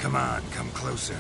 Come on, come closer.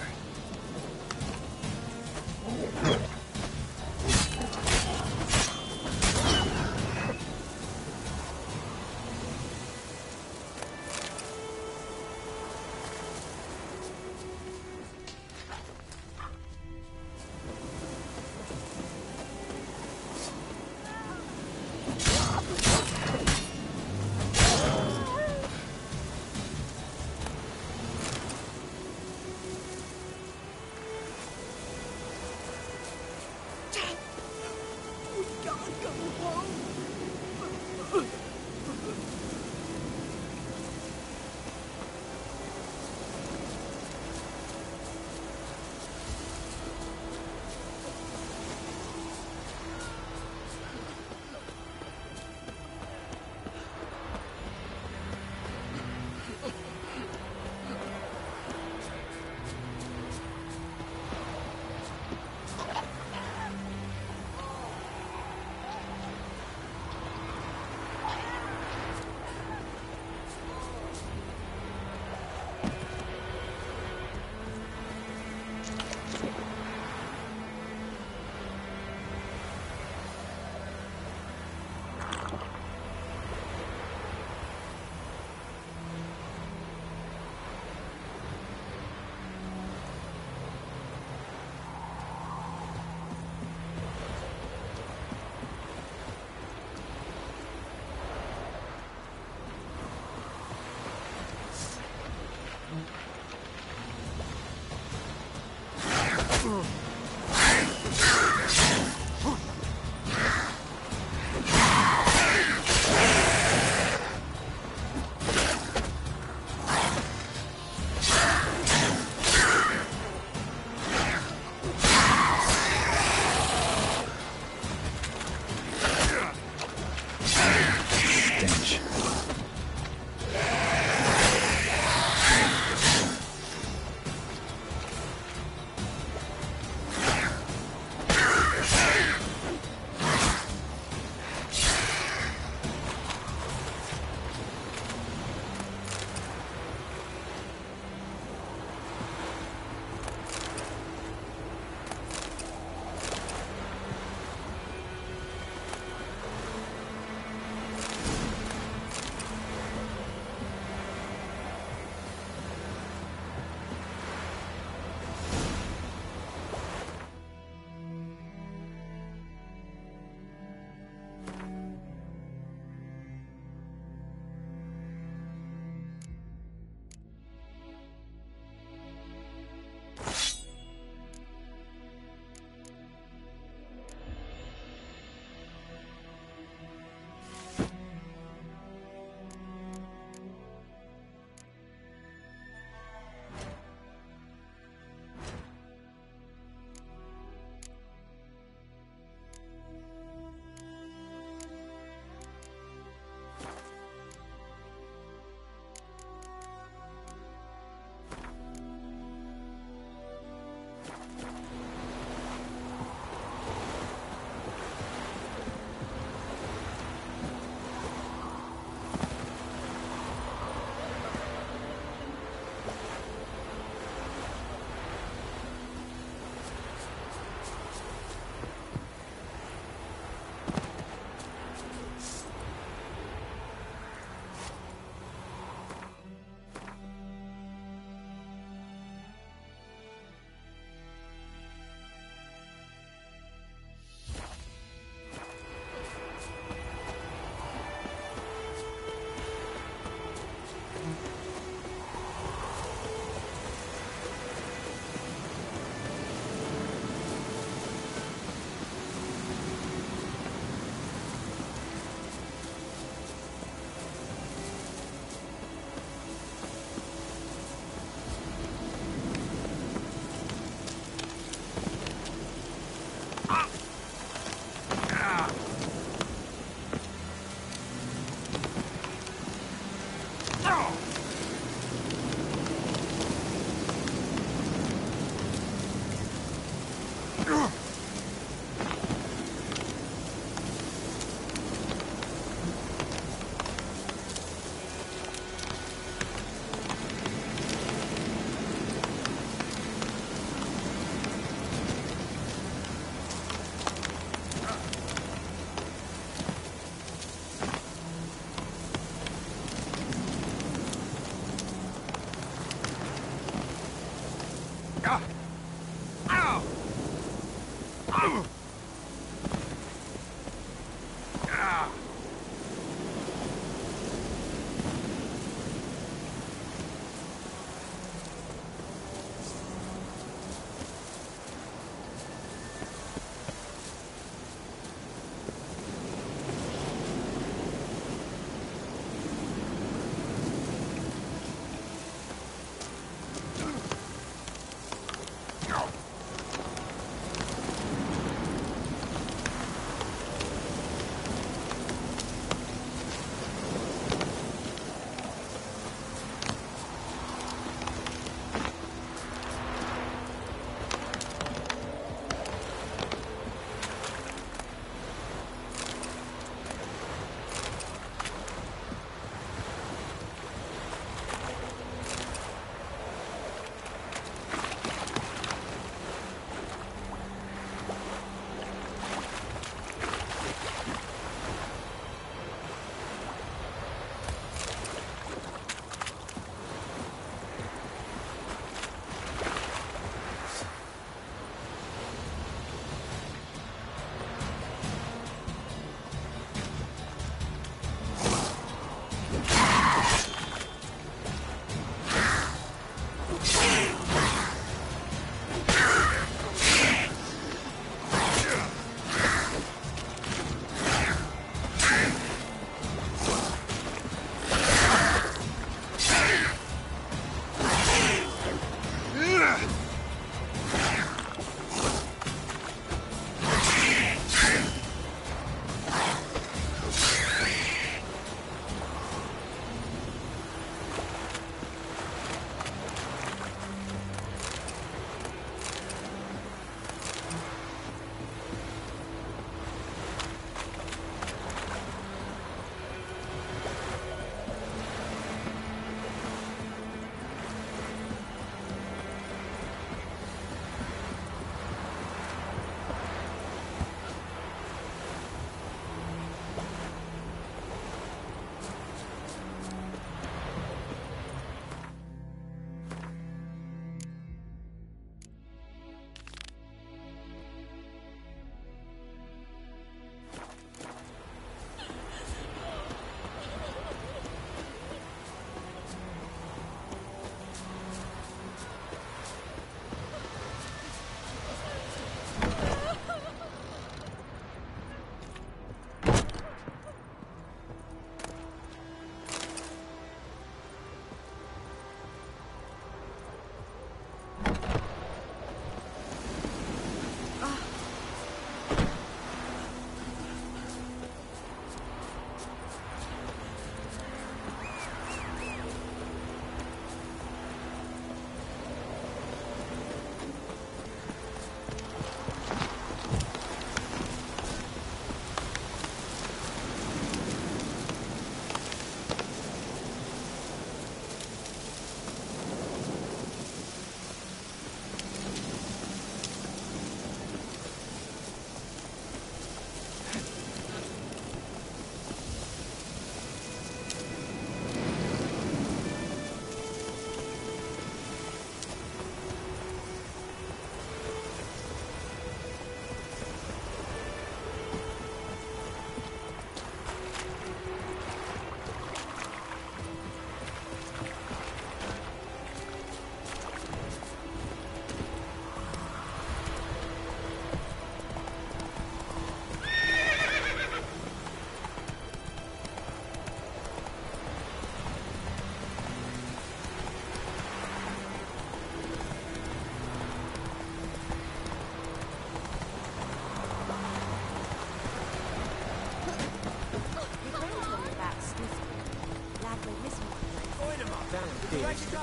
here. It's the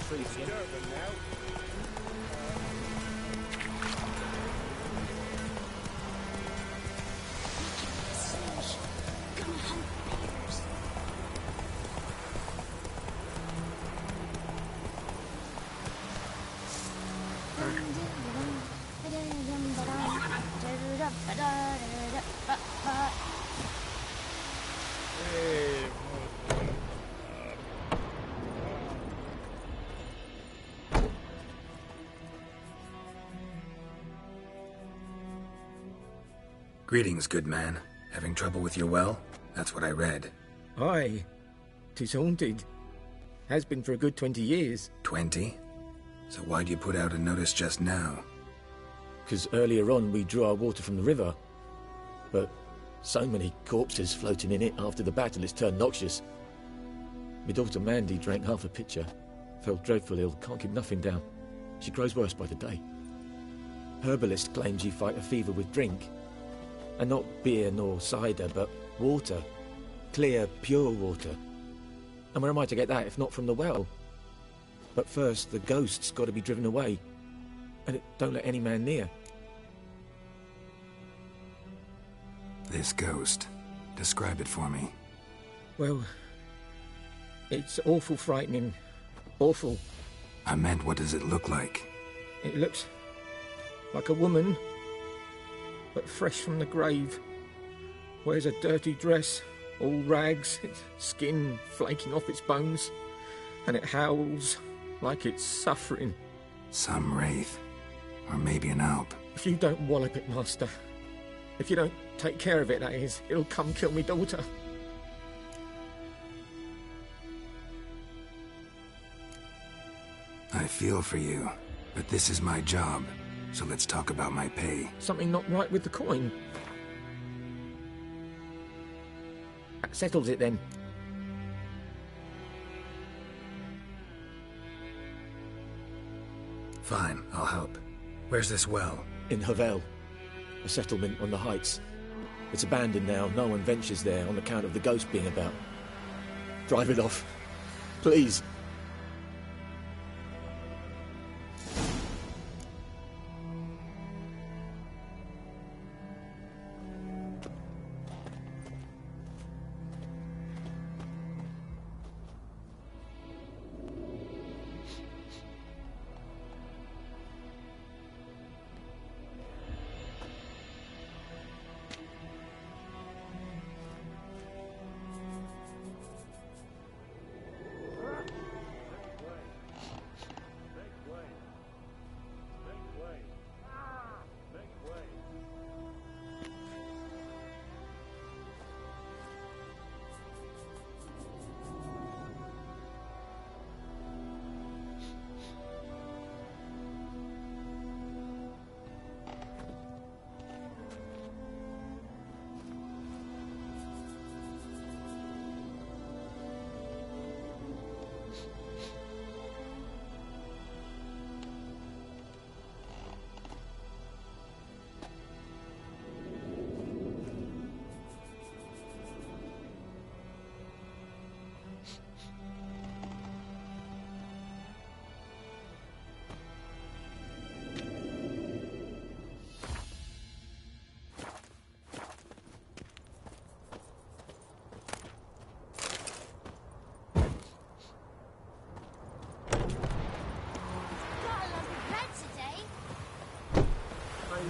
trees. Greetings, good man. Having trouble with your well? That's what I read. Aye. 'Tis haunted. Has been for a good 20 years. 20? So why'd you put out a notice just now? 'Cause earlier on we drew our water from the river. But so many corpses floating in it after the battle it's turned noxious. My daughter Mandy drank half a pitcher. Felt dreadful ill, can't keep nothing down. She grows worse by the day. Herbalist claims you fight a fever with drink. And not beer nor cider, but water. Clear, pure water. And where am I to get that if not from the well? But first, the ghost's got to be driven away. And it don't let any man near. This ghost. Describe it for me. Well, it's awful frightening. Awful. I meant, what does it look like? It looks like a woman, but fresh from the grave. Wears a dirty dress, all rags, its skin flaking off its bones, and it howls like it's suffering. Some wraith. Or maybe an alp. If you don't wallop it, Master, if you don't take care of it, that is, it'll come kill me daughter. I feel for you, but this is my job, so let's talk about my pay. Something not right with the coin. That settles it then. Fine, I'll help. Where's this well? In Havel, a settlement on the heights. It's abandoned now, no one ventures there on account of the ghost being about. Drive it off, please.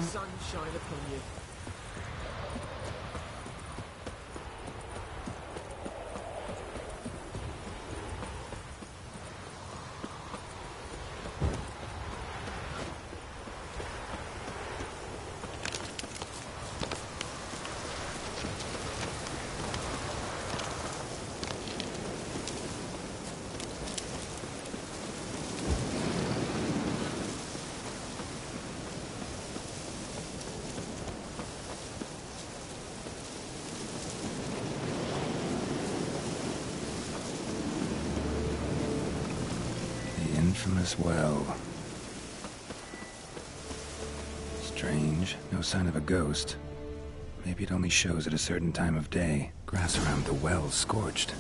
Sunshine upon you. Infamous well. Strange, no sign of a ghost. Maybe it only shows at a certain time of day. Grass around the well scorched.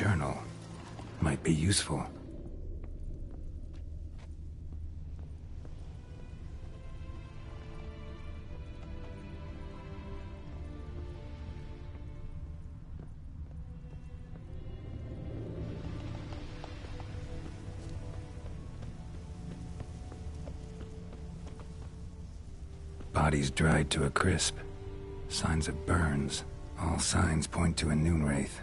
journal. Might be useful. Body's dried to a crisp. Signs of burns. All signs point to a noon wraith.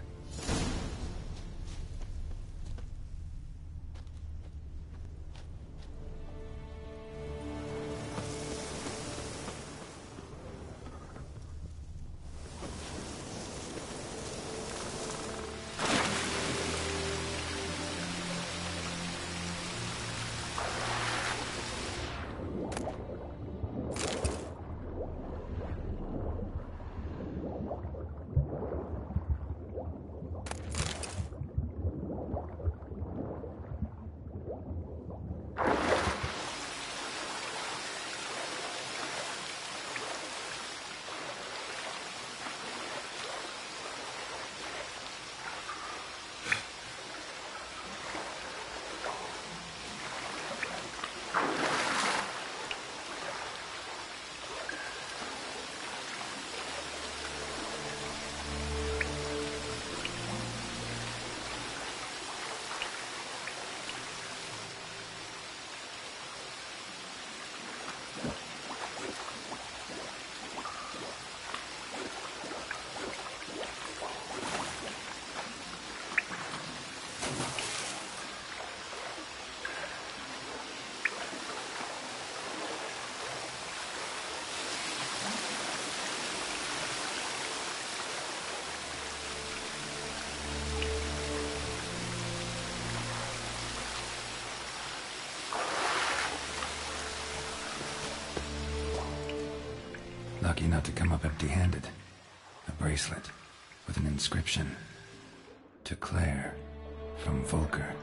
Lucky not to come up empty-handed. A bracelet with an inscription. To Claire, from Volker.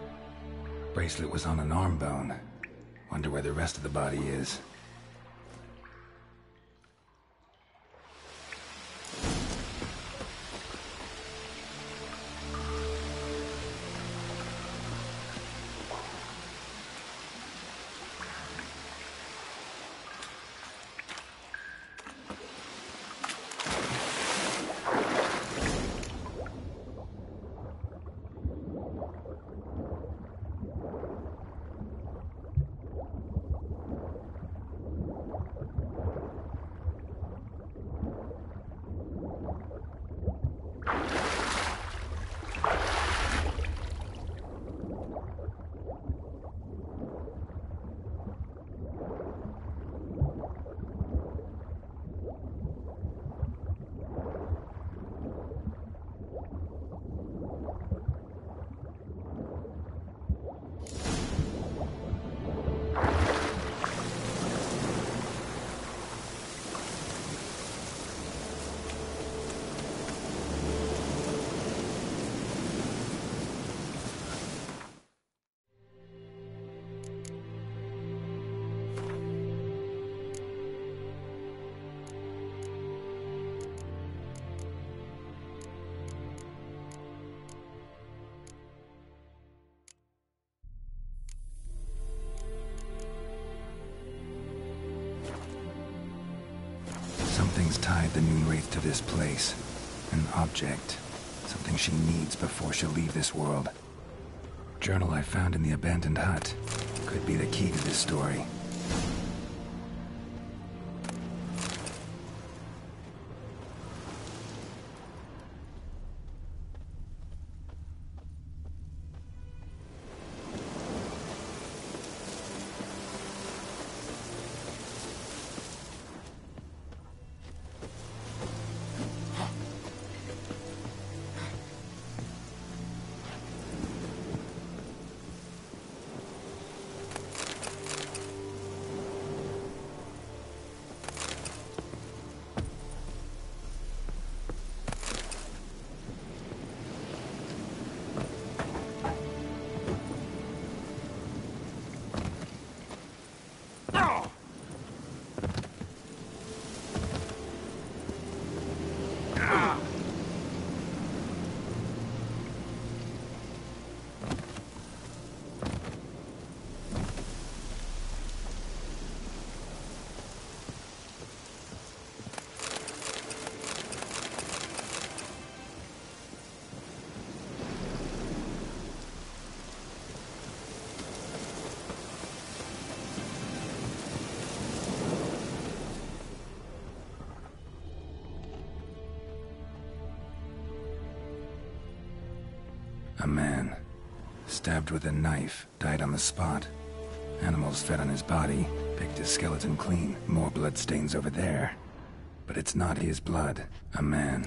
Bracelet was on an arm bone. Wonder where the rest of the body is. Something's tied the Noon Wraith to this place. An object. Something she needs before she'll leave this world. Journal I found in the abandoned hut. Could be the key to this story. A man, stabbed with a knife, died on the spot. Animals fed on his body, picked his skeleton clean. More bloodstains over there. But it's not his blood. A man,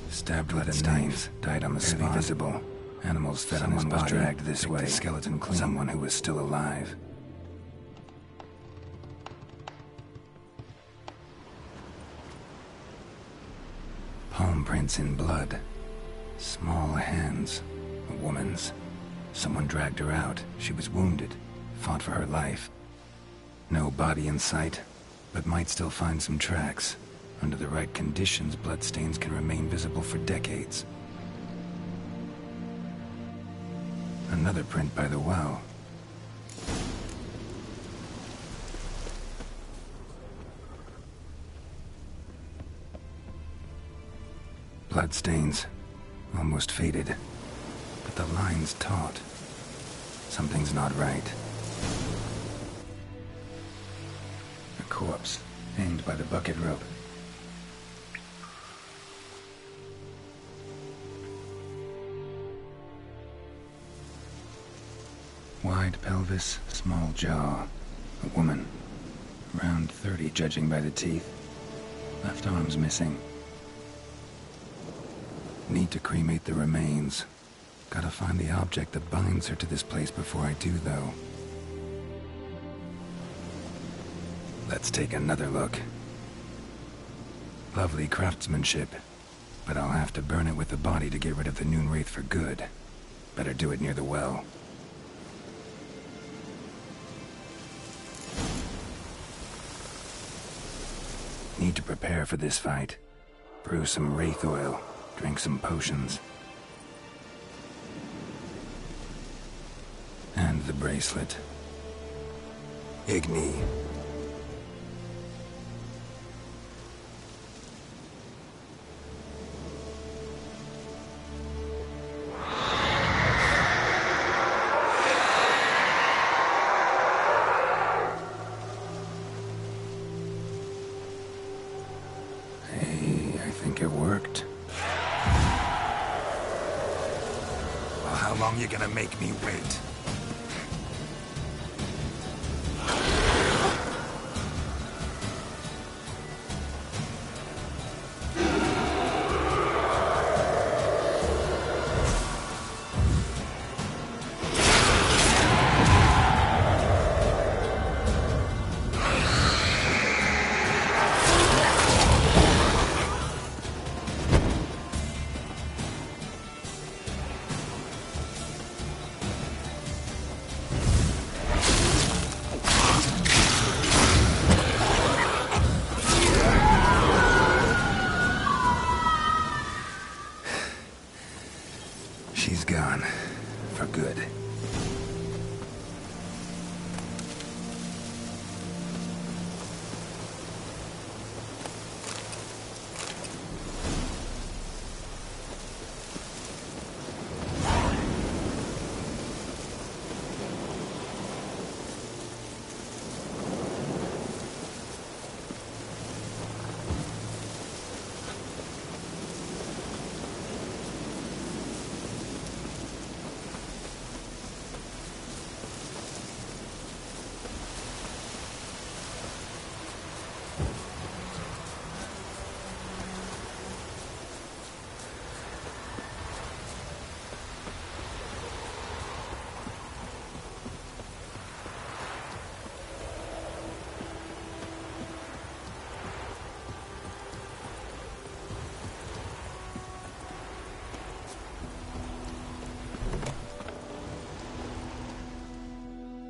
stabbed with a knife, died on the spot. Visible. Animals fed on his body, dragged this way. Skeleton clean. Someone who was still alive. Palm prints in blood. Small hands. A woman's. Someone dragged her out. She was wounded. Fought for her life. No body in sight, but might still find some tracks. Under the right conditions, bloodstains can remain visible for decades. Another print by the well. Bloodstains. Almost faded. But the line's taut. Something's not right. A corpse, aimed by the bucket rope. Wide pelvis, small jaw. A woman. Around 30, judging by the teeth. Left arm's missing. Need to cremate the remains. Gotta find the object that binds her to this place before I do, though. Let's take another look. Lovely craftsmanship, but I'll have to burn it with the body to get rid of the Noon Wraith for good. Better do it near the well. Need to prepare for this fight. Brew some Wraith oil, drink some potions. And the bracelet. Igni. Hey, I think it worked. Well, how long you gonna make me wait? She's gone. For good.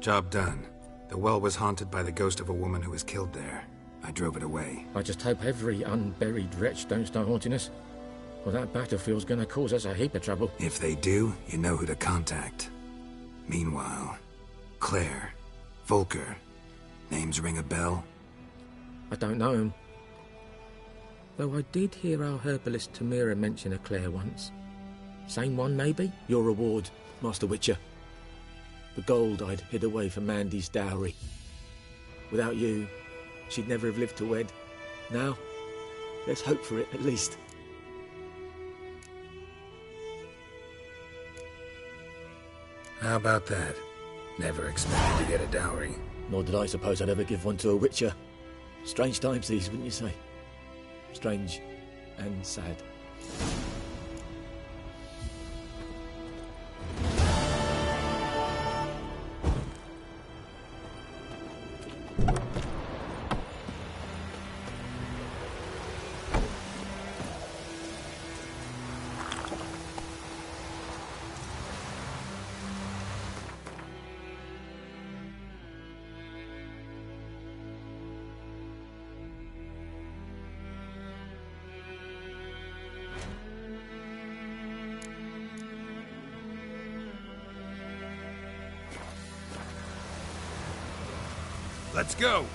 Job done. The well was haunted by the ghost of a woman who was killed there. I drove it away. I just hope every unburied wretch don't start haunting us. Well, that battlefield's gonna cause us a heap of trouble. If they do, you know who to contact. Meanwhile, Claire, Volker. Names ring a bell? I don't know him. Though I did hear our herbalist Tamira mention a Claire once. Same one, maybe? Your reward, Master Witcher. The gold I'd hid away for Mandy's dowry. Without you, she'd never have lived to wed. Now, let's hope for it, at least. How about that? Never expected to get a dowry. Nor did I suppose I'd ever give one to a witcher. Strange times these, wouldn't you say? Strange and sad. Let's go!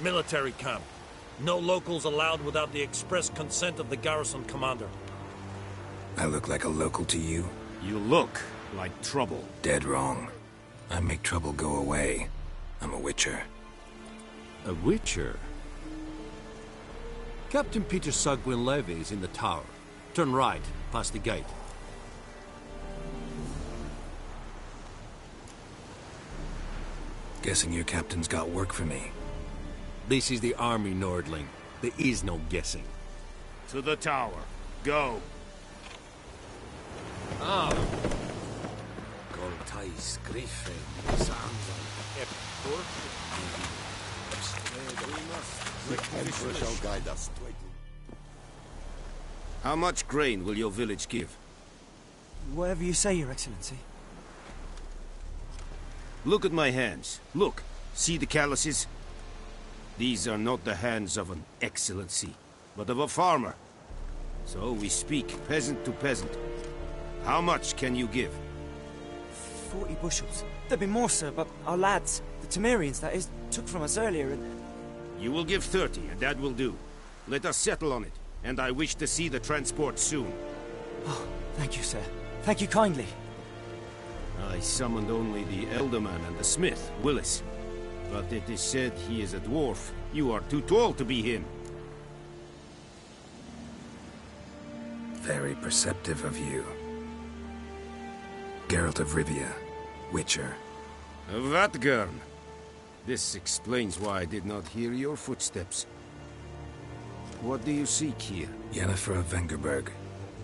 Military camp. No locals allowed without the express consent of the garrison commander. I look like a local to you? You look like trouble. Dead wrong. I make trouble go away. I'm a witcher. A witcher? Captain Peter Sagwin Levy is in the tower. Turn right, past the gate. Guessing your captain's got work for me. This is the army, Nordling. There is no guessing. To the tower. Go. Ah. Goltais Griffin. The Emperor shall guide us. How much grain will your village give? Whatever you say, Your Excellency. Look at my hands. Look. See the calluses? These are not the hands of an excellency, but of a farmer. So we speak peasant to peasant. How much can you give? 40 bushels. There'd be more, sir, but our lads, the Temerians, that is, took from us earlier and... You will give 30, and that will do. Let us settle on it, and I wish to see the transport soon. Oh, thank you, sir. Thank you kindly. I summoned only the Elderman and the smith, Willis. But it is said he is a dwarf. You are too tall to be him. Very perceptive of you. Geralt of Rivia, Witcher. Vatgern. This explains why I did not hear your footsteps. What do you seek here? Yennefer of Vengerberg.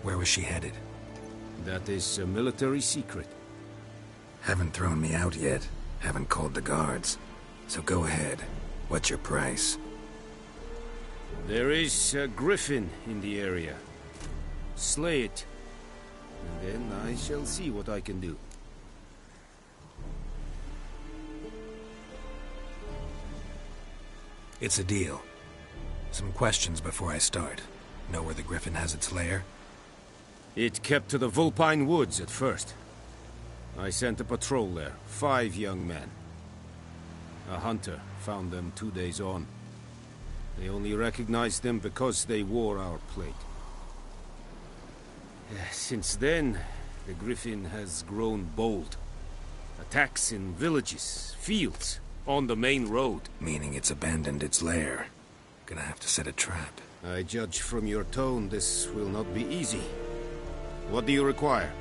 Where was she headed? That is a military secret. Haven't thrown me out yet. Haven't called the guards. So go ahead. What's your price? There is a griffin in the area. Slay it. And then I shall see what I can do. It's a deal. Some questions before I start. Know where the griffin has its lair? It kept to the Vulpine Woods at first. I sent a patrol there, 5 young men. A hunter found them 2 days on. They only recognized them because they wore our plate. Since then, the griffin has grown bold. Attacks in villages, fields, on the main road. Meaning it's abandoned its lair. Gonna have to set a trap. I judge from your tone this will not be easy. What do you require?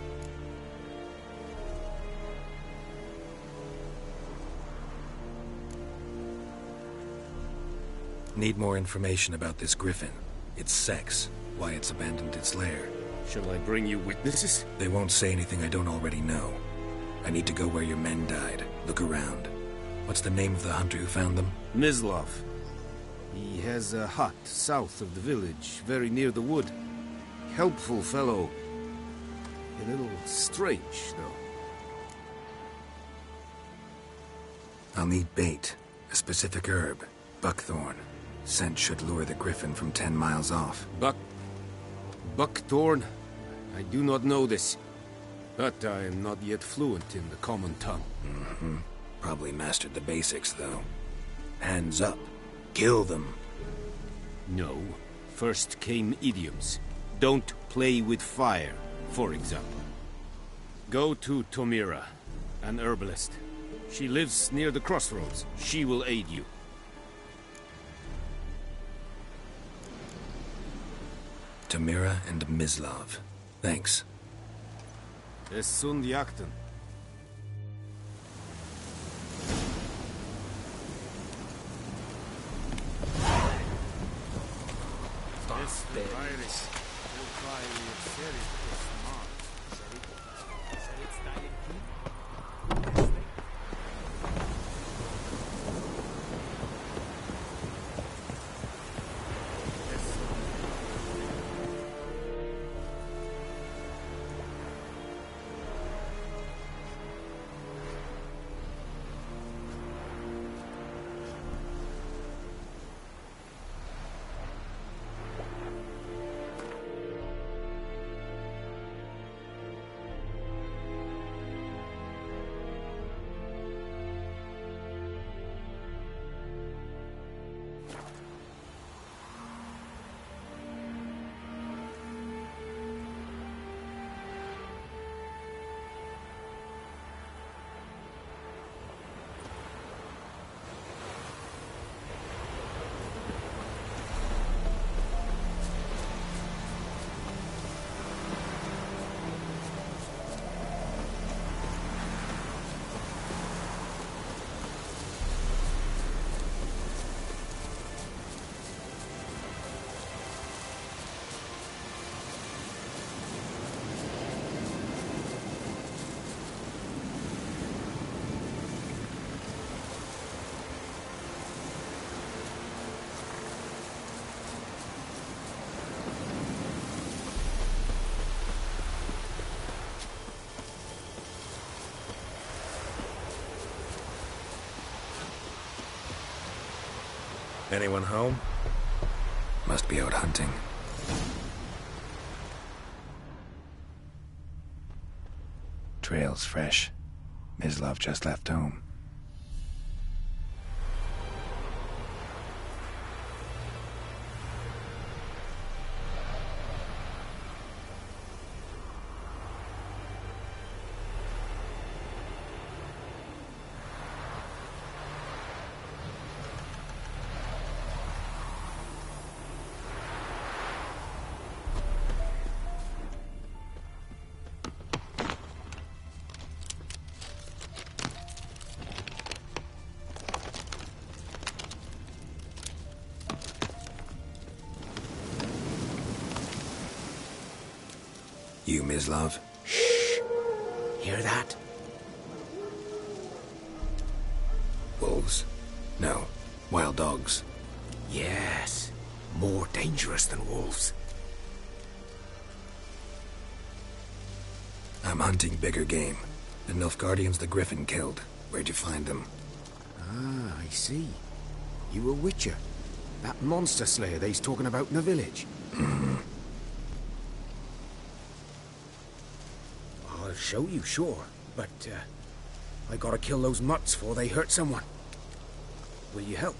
Need more information about this griffin. Its sex, why it's abandoned its lair. Shall I bring you witnesses? They won't say anything I don't already know. I need to go where your men died. Look around. What's the name of the hunter who found them? Mislav. He has a hut south of the village, very near the wood. Helpful fellow. A little strange, though. I'll need bait. A specific herb. Buckthorn. Scent should lure the griffin from 10 miles off. Buckthorn? I do not know this. But I am not yet fluent in the common tongue. Mm-hmm. Probably mastered the basics, though. Hands up. Kill them. No. First came idioms. Don't play with fire, for example. Go to Tomira, an herbalist. She lives near the crossroads. She will aid you. Tomira and Mislav. Thanks. Es sunt jakten. Anyone home? Must be out hunting. Trail's fresh. Mislav just left home. You, Mislav? Shh! Hear that? Wolves? No. Wild dogs. Yes. More dangerous than wolves. I'm hunting bigger game. The Nilfgaardians the Griffin killed. Where'd you find them? Ah, I see. You a witcher. That monster slayer they's talking about in the village. Mm-hmm. I'll show you, sure. But, I gotta kill those mutts before they hurt someone. Will you help?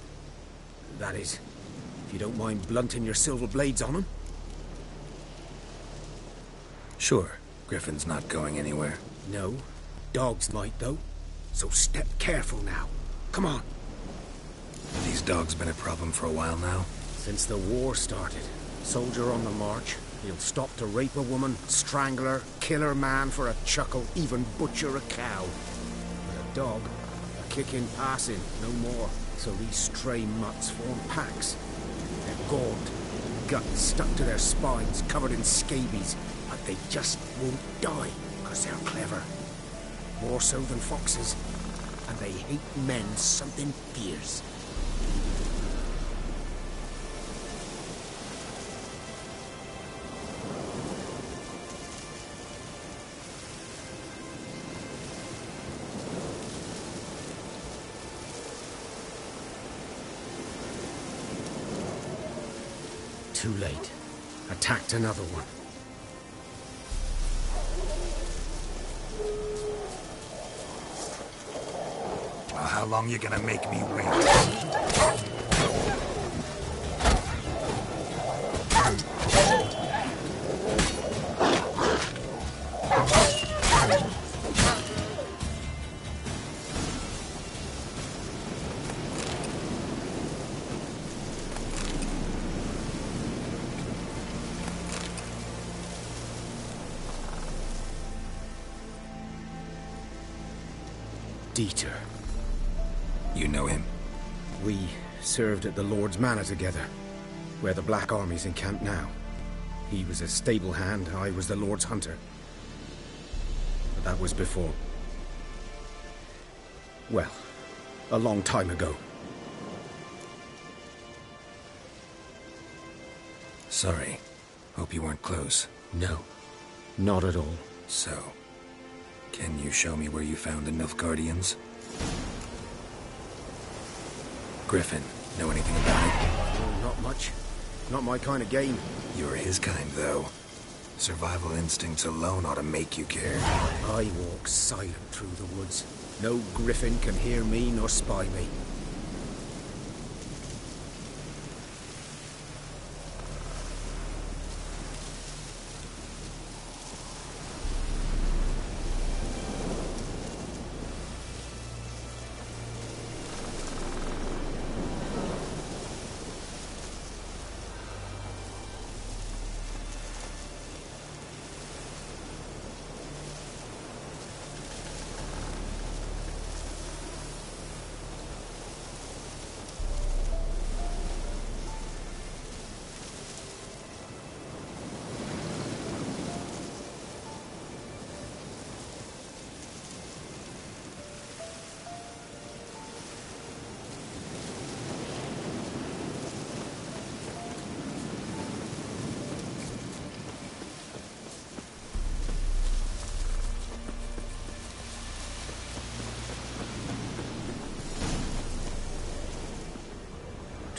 That is, if you don't mind blunting your silver blades on them. Sure. Griffin's not going anywhere. No. Dogs might, though. So step careful now. Come on. Have these dogs been a problem for a while now? Since the war started. Soldier on the march. He'll stop to rape a woman, strangle her, kill her man for a chuckle, even butcher a cow. But a dog, a kick in passing, no more. So these stray mutts form packs, gaunt, guts stuck to their spines, covered in scabies, but they just won't die, because they're clever. More so than foxes, and they hate men something fierce. Too late. Attacked another one. Well, how long you gonna make me wait? Dieter. You know him? We served at the Lord's Manor together, where the Black Army's encamped now. He was a stable hand, I was the Lord's hunter. But that was before. Well, a long time ago. Sorry. Hope you weren't close. No, not at all. So, can you show me where you found the Nilfgaardians? Griffin, know anything about it? Oh, not much. Not my kind of game. You're his kind, though. Survival instincts alone ought to make you care. I walk silent through the woods. No griffin can hear me nor spy me.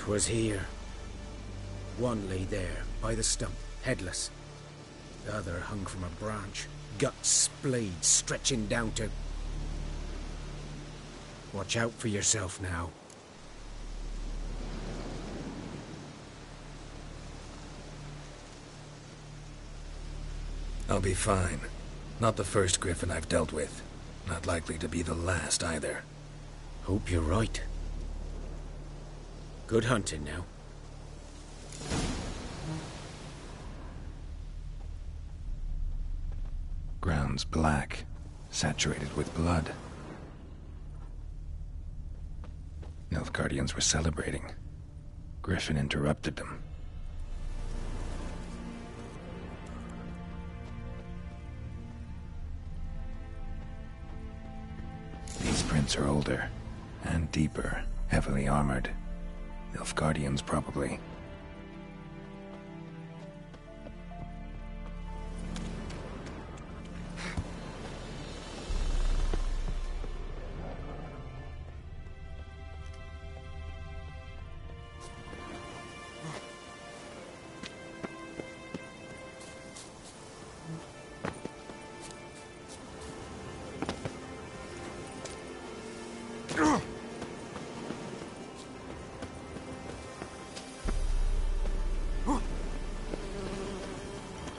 Was here. One lay there, by the stump, headless. The other hung from a branch, guts splayed, stretching down to... Watch out for yourself now. I'll be fine. Not the first Griffin I've dealt with. Not likely to be the last, either. Hope you're right. Good hunting now. Ground's black, saturated with blood. Nilfgaardians were celebrating. Griffin interrupted them. These prints are older, and deeper, heavily armored. Nilfgaardians, probably.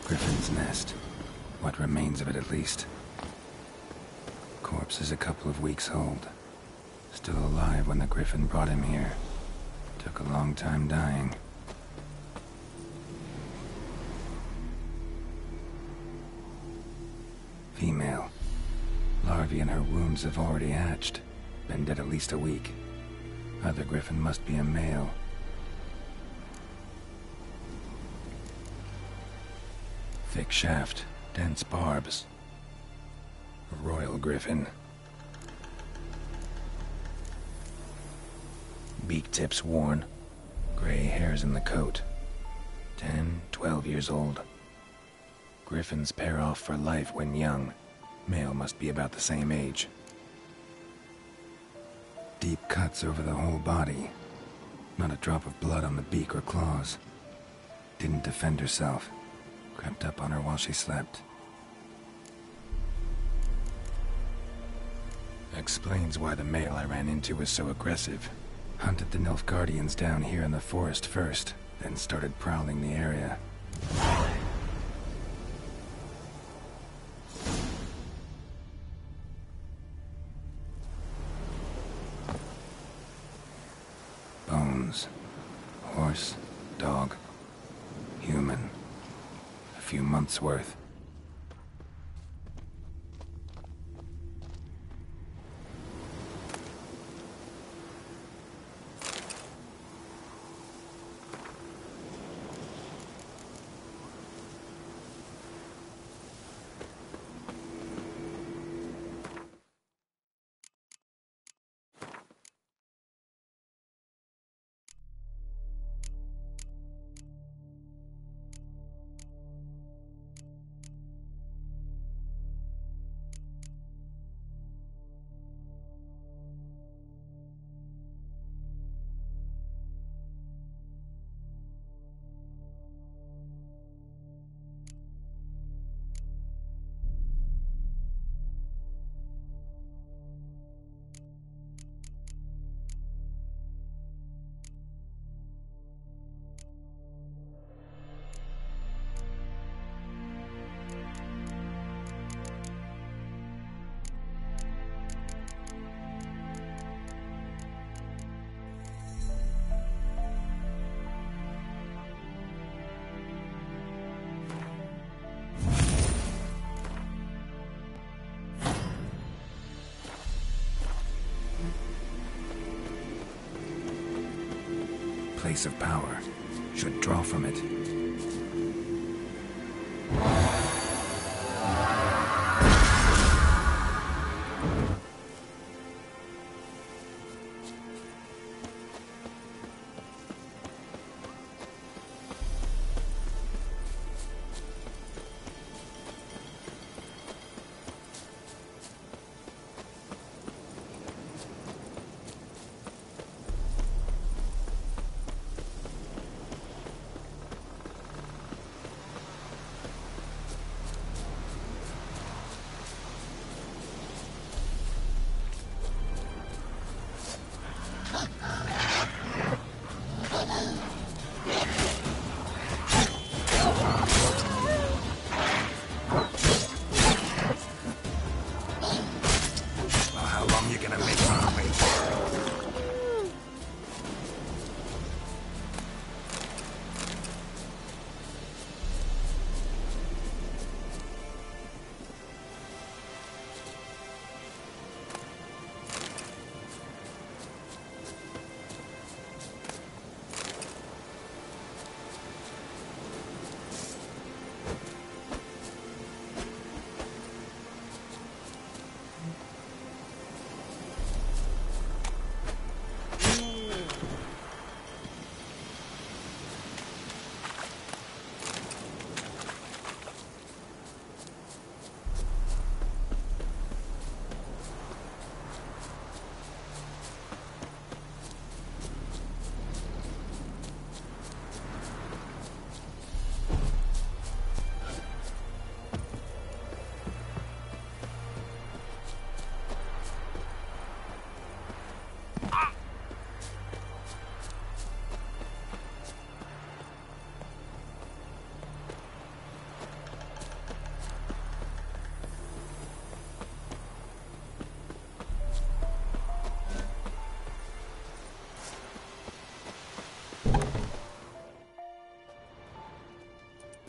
Griffin's nest. What remains of it, at least. Corpse is a couple of weeks old. Still alive when the Griffin brought him here. Took a long time dying. Female. Larvae in her wounds have already hatched. Been dead at least a week. Other Griffin must be a male. Thick shaft, dense barbs. A royal griffin. Beak tips worn. Gray hairs in the coat. 10, 12 years old. Griffins pair off for life when young. Male must be about the same age. Deep cuts over the whole body. Not a drop of blood on the beak or claws. Didn't defend herself. Crept up on her while she slept. Explains why the male I ran into was so aggressive. Hunted the Nilfgaardians down here in the forest first, then started prowling the area. Bones. Horse, dog, human. A few months' worth. Place of power. Should draw from it.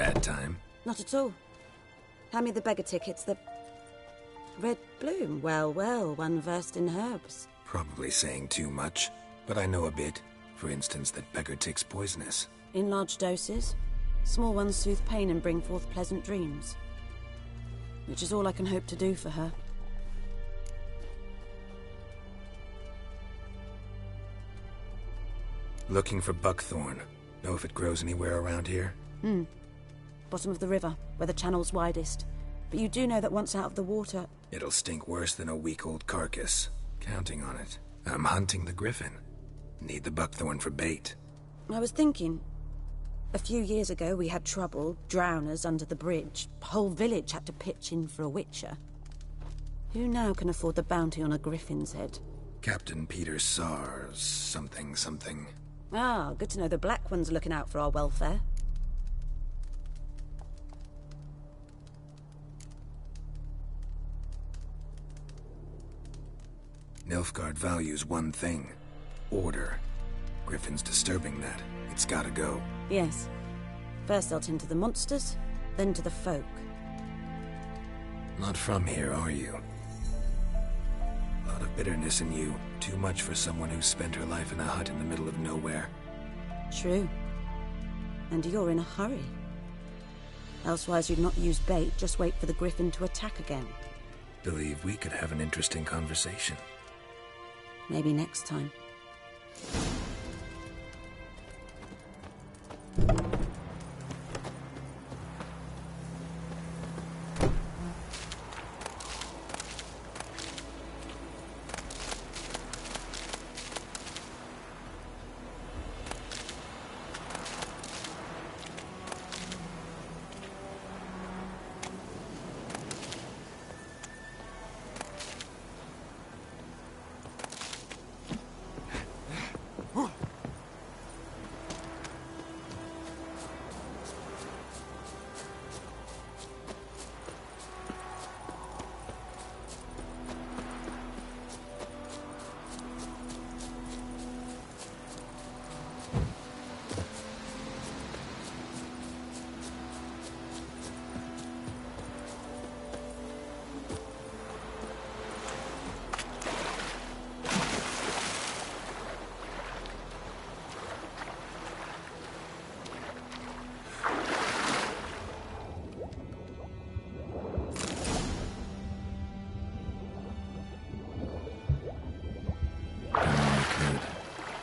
Bad time? Not at all. Hand me the beggar tickets, the... Red bloom. Well, well, one versed in herbs. Probably saying too much, but I know a bit. For instance, that beggar tick's poisonous. In large doses. Small ones soothe pain and bring forth pleasant dreams. Which is all I can hope to do for her. Looking for buckthorn. Know if it grows anywhere around here? Bottom of the river, where the channel's widest. But you do know that once out of the water... It'll stink worse than a week-old carcass. Counting on it. I'm hunting the griffin. Need the buckthorn for bait. I was thinking... A few years ago we had trouble, drowners under the bridge. Whole village had to pitch in for a witcher. Who now can afford the bounty on a griffin's head? Captain Peter Sars... something. Ah, good to know the Black One's looking out for our welfare. Nilfgaard values one thing. Order. Griffin's disturbing that. It's gotta go. Yes. First they'll tend to the monsters, then to the folk. Not from here, are you? A lot of bitterness in you. Too much for someone who spent her life in a hut in the middle of nowhere. True. And you're in a hurry. Elsewise you'd not use bait, just wait for the griffin to attack again. Believe we could have an interesting conversation. Maybe next time.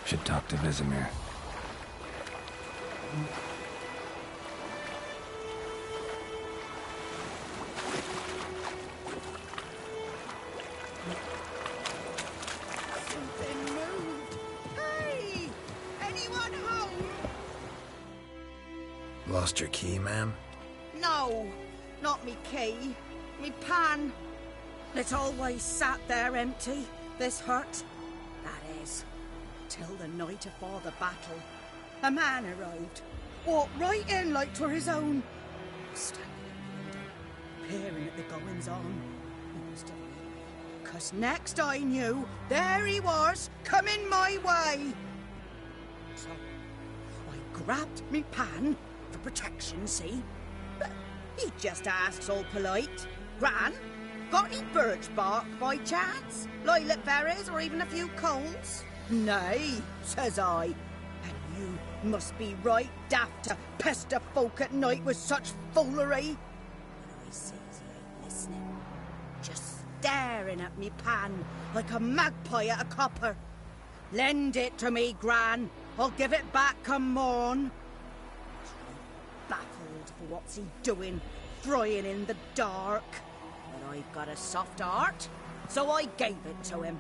Should talk to Vesemir. Something moved. Hey! Anyone home? Lost your key, ma'am? No, not me key. Me pan. It always sat there empty, this hut. That is, till the night afore the battle. A man arrived, walked right in like 'twere his own. Standing in the window, peering at the goings-on. He must have been, 'cause next I knew, there he was, coming my way. So, I grabbed me pan, for protection, see? But he just asks all polite, Gran, got any birch bark by chance? Lilac berries or even a few coals? Nay, says I. And you must be right daft to pester folk at night with such foolery. But I sees he ain't listening. Just staring at me pan like a magpie at a copper. Lend it to me, Gran. I'll give it back come morn. Baffled for what's he doing, frying in the dark. But I've got a soft heart, so I gave it to him.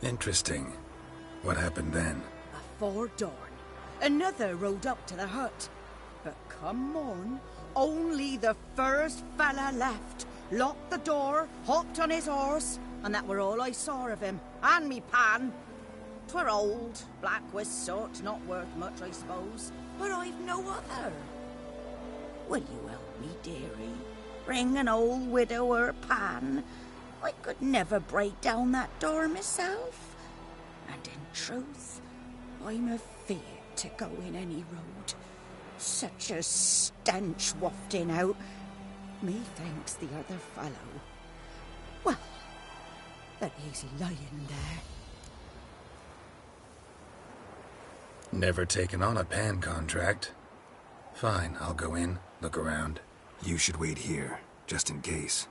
Interesting. What hafpened then? Afore dawn, another rode up to the hut. But come morn, only the first fella left. Locked the door, hopped on his horse, and that were all I saw of him, and me pan. 'Twere old, black with soot, not worth much, I suppose, but I've no other. Will you help me, dearie? Bring an old widower pan. I could never break down that door myself. And in truth, I'm afeard to go in any road. Such a stench wafting out. Methinks the other fellow. Well, that he's lying there. Never taken on a Pan contract. Fine, I'll go in, look around. You should wait here, just in case.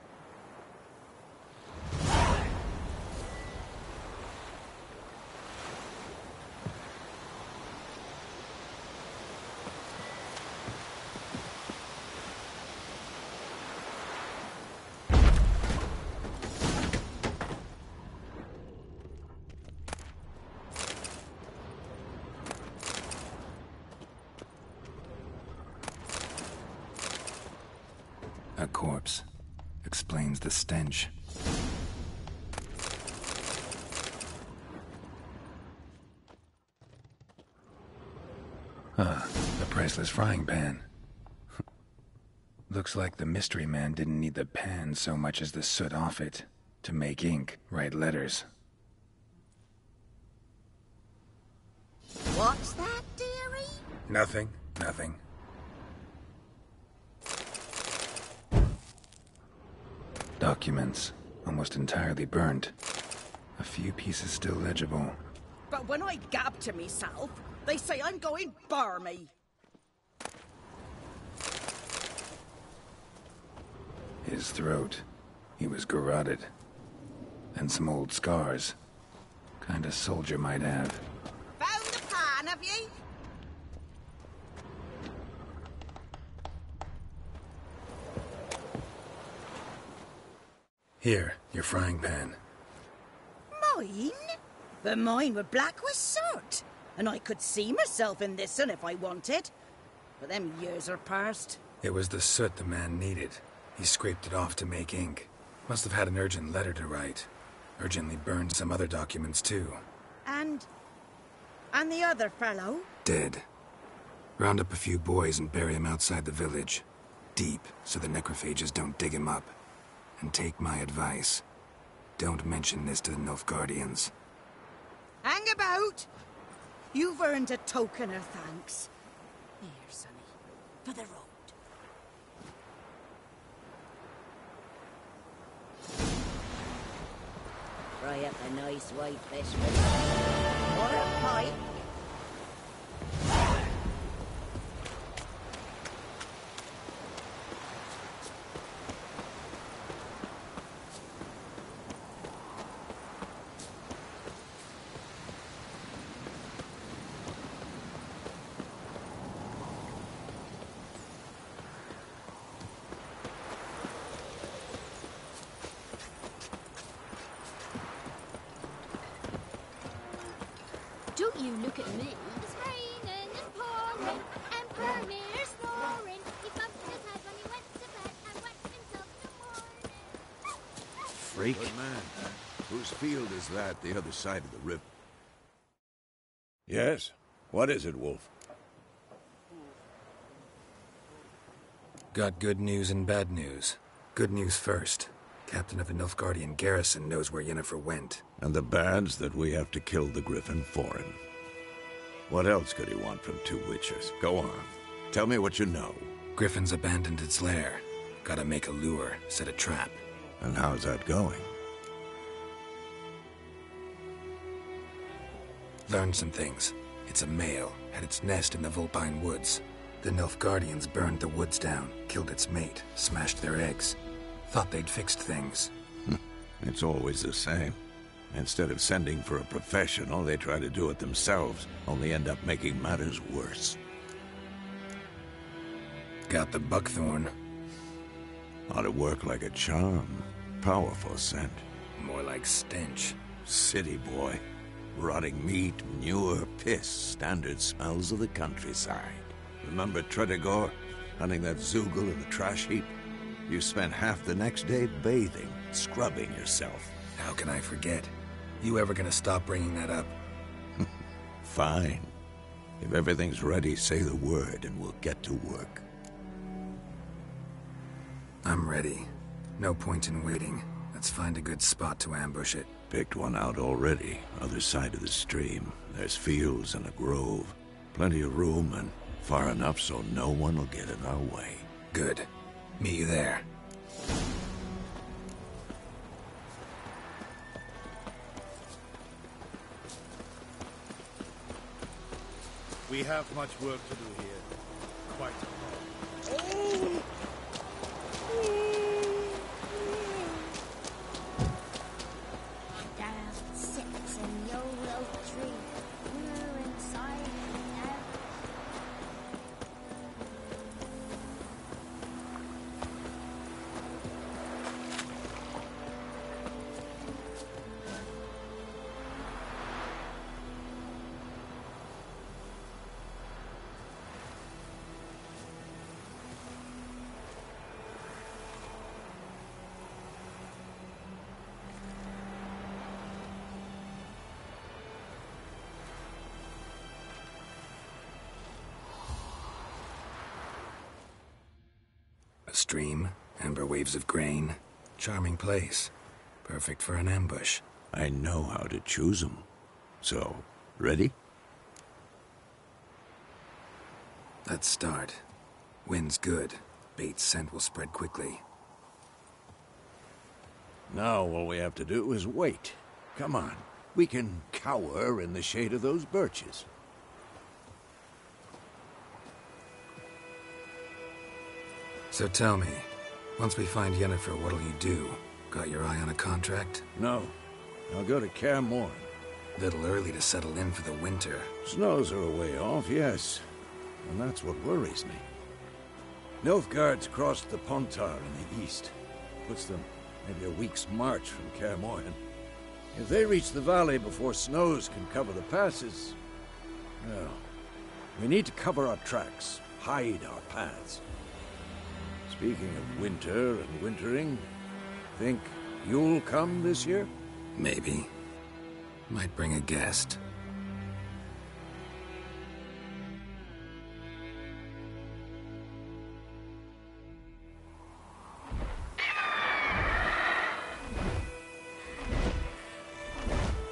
A corpse. Explains the stench. Ah, the priceless frying pan. Looks like the mystery man didn't need the pan so much as the soot off it. To make ink, write letters. What's that, dearie? Nothing. Documents, almost entirely burnt. A few pieces still legible. But when I gab to myself, they say I'm going barmy. His throat. He was garroted. And some old scars. Kind of soldier might have. Found the pan, have ye? Here, your frying pan. Mine? But mine were black with soot. And I could see myself in this one if I wanted. But them years are past. It was the soot the man needed. He scraped it off to make ink. Must have had an urgent letter to write. Urgently burned some other documents too. And the other fellow? Dead. Round up a few boys and bury him outside the village. Deep, so the necrophages don't dig him up. And take my advice. Don't mention this to the Nilfgaardians. Hang about! You've earned a token of thanks. Here, sonny, for the road. Fry up a nice white fish with or a pike. Don't you look at me. It's raining and pouring, and Permir's snoring. He bumped his head when he went to bed and wet himself in the morning. Freak. Good man. Whose field is that, the other side of the river? Yes? What is it, Wolf? Got good news and bad news. Good news first. Captain of the Nilfgaardian garrison knows where Yennefer went. And the bad's that we have to kill the Griffin for him. What else could he want from two witchers? Go on. Tell me what you know. Griffin's abandoned its lair. Gotta make a lure, set a trap. And how's that going? Learned some things. It's a male, had its nest in the Vulpine Woods. The Nilfgaardians burned the woods down, killed its mate, smashed their eggs. Thought they'd fixed things. It's always the same. Instead of sending for a professional, they try to do it themselves, only end up making matters worse. Got the buckthorn. Ought to work like a charm. Powerful scent. More like stench. City boy. Rotting meat, manure, piss. Standard smells of the countryside. Remember Tretogor? Hunting that Zoogle in the trash heap? You spent half the next day bathing, scrubbing yourself. How can I forget? You ever gonna stop bringing that up? Fine. If everything's ready, say the word and we'll get to work. I'm ready. No point in waiting. Let's find a good spot to ambush it. Picked one out already, other side of the stream. There's fields and a grove. Plenty of room and far enough so no one will get in our way. Good. Meet you there. We have much work to do here. Quite a lot. Down sits in the old oak tree. We're inside now. A stream, amber waves of grain. Charming place. Perfect for an ambush. I know how to choose them. So, ready? Let's start. Wind's good. Bait's scent will spread quickly. Now all we have to do is wait. Come on. We can cower in the shade of those birches. So tell me, once we find Yennefer, what'll you do? Got your eye on a contract? No. I'll go to Kaer Morhen. Little early to settle in for the winter. Snows are a way off, yes. And that's what worries me. Nilfgaard's crossed the Pontar in the east. Puts them maybe a week's march from Kaer Morhen. If they reach the valley before snows can cover the passes... well, we need to cover our tracks, hide our paths. Speaking of winter and wintering, think you'll come this year? Maybe. Might bring a guest.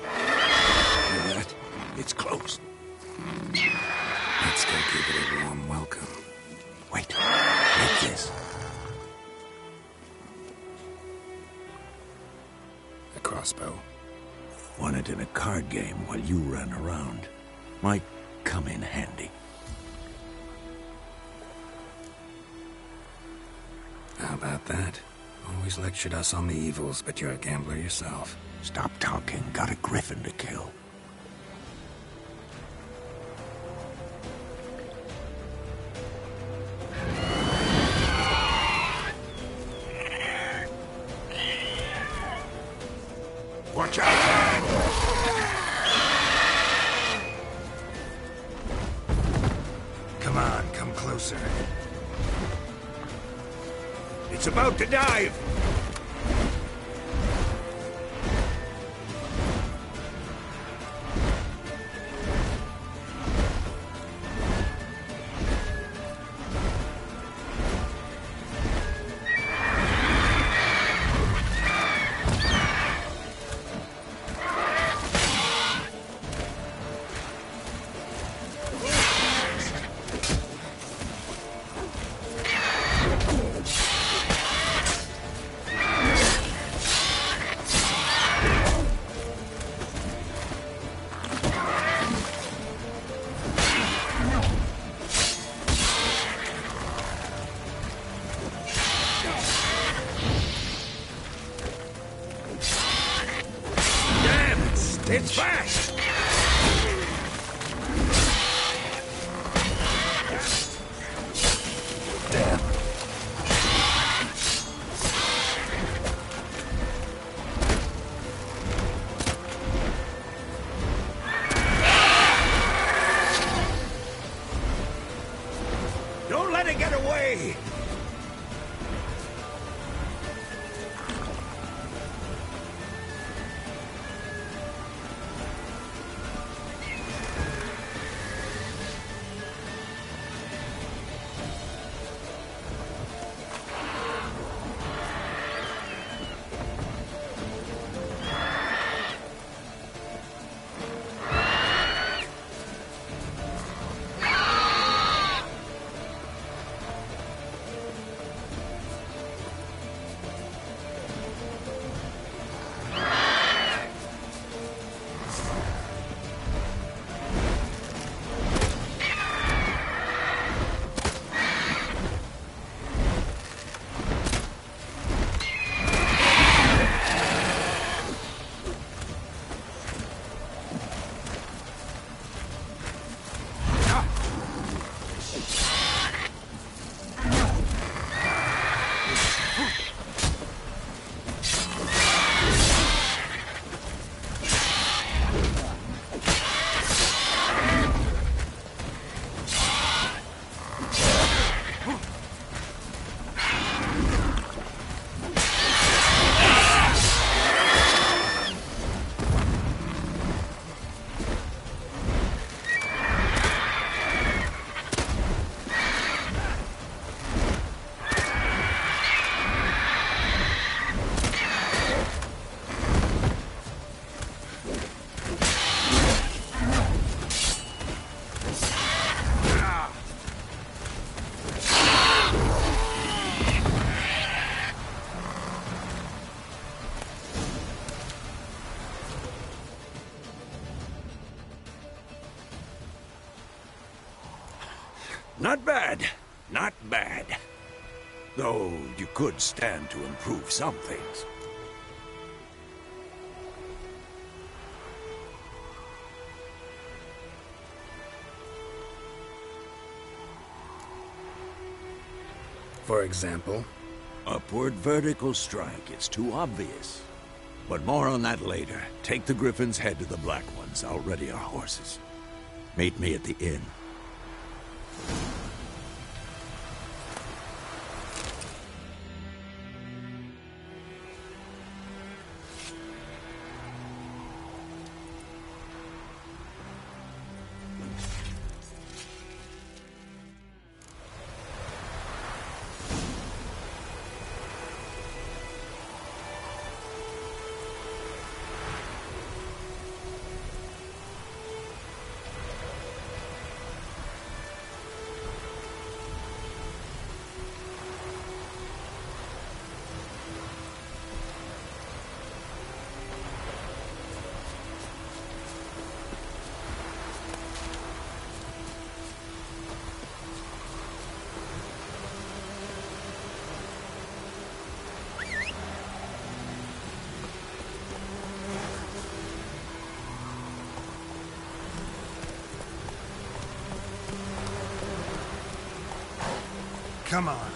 Hear that? It's close. Let's go give it a warm welcome. Wait. Take this. A crossbow. Won it in a card game while you ran around. Might come in handy. How about that? Always lectured us on the evils, but you're a gambler yourself. Stop talking. Got a griffin to kill. Watch out! Come on, come closer. It's about to dive! It's fast! Damn. Don't let it get away! Not bad. Not bad. Though you could stand to improve some things. For example? Upward vertical strike. It's too obvious. But more on that later. Take the Griffin's head to the Black Ones. I'll ready our horses. Meet me at the inn. Come on.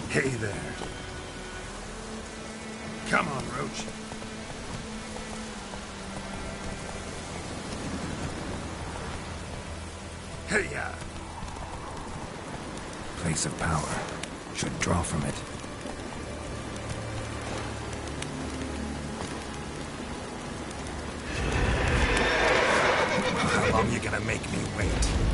Hey there. Come on, Roach. Hey-ya! Place of power. Should draw from it. How long you gonna make me wait?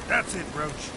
That's it, Roach.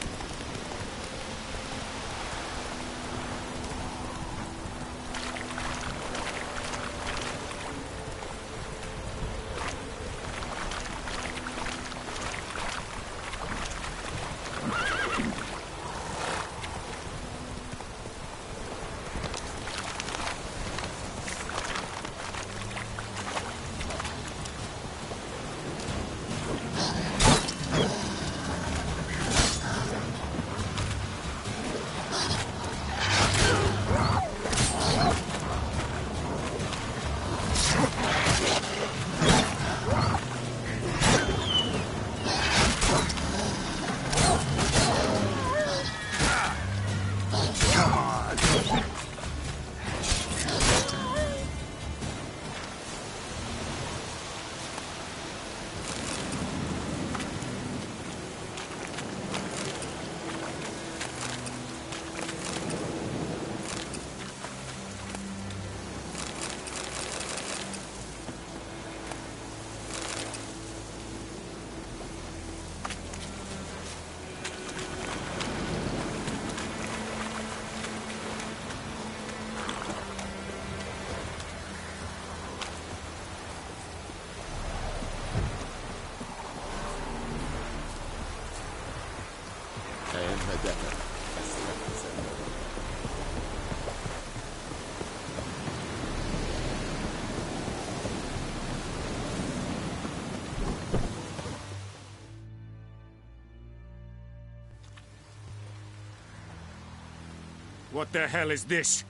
What the hell is this?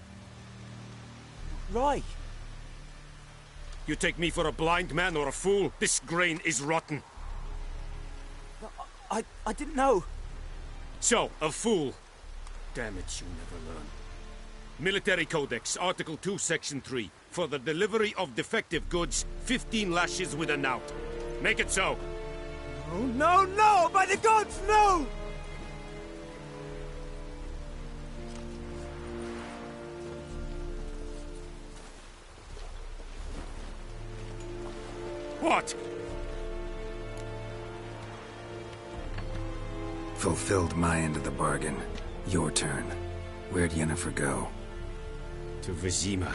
Rye. You take me for a blind man or a fool? This grain is rotten. I didn't know. So, a fool. Damn it, you never learn. Military Codex, Article 2, Section 3. For the delivery of defective goods, 15 lashes with a knout. Make it so. Oh, no, no! By the gods, no! What? Fulfilled my end of the bargain. Your turn. Where'd Yennefer go? To Vizima.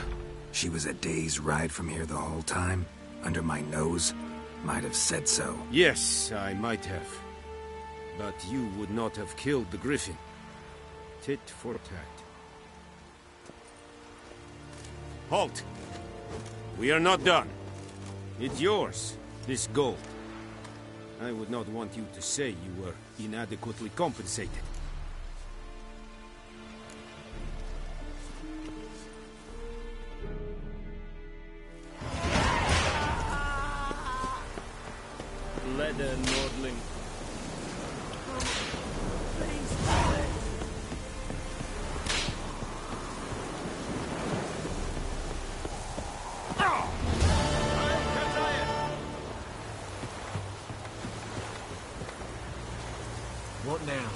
She was a day's ride from here the whole time? Under my nose? Might have said so. Yes, I might have. But you would not have killed the Griffin. Tit for tat. Halt! We are not done. It's yours, this gold. I would not want you to say you were inadequately compensated. Leather Nordling. What now?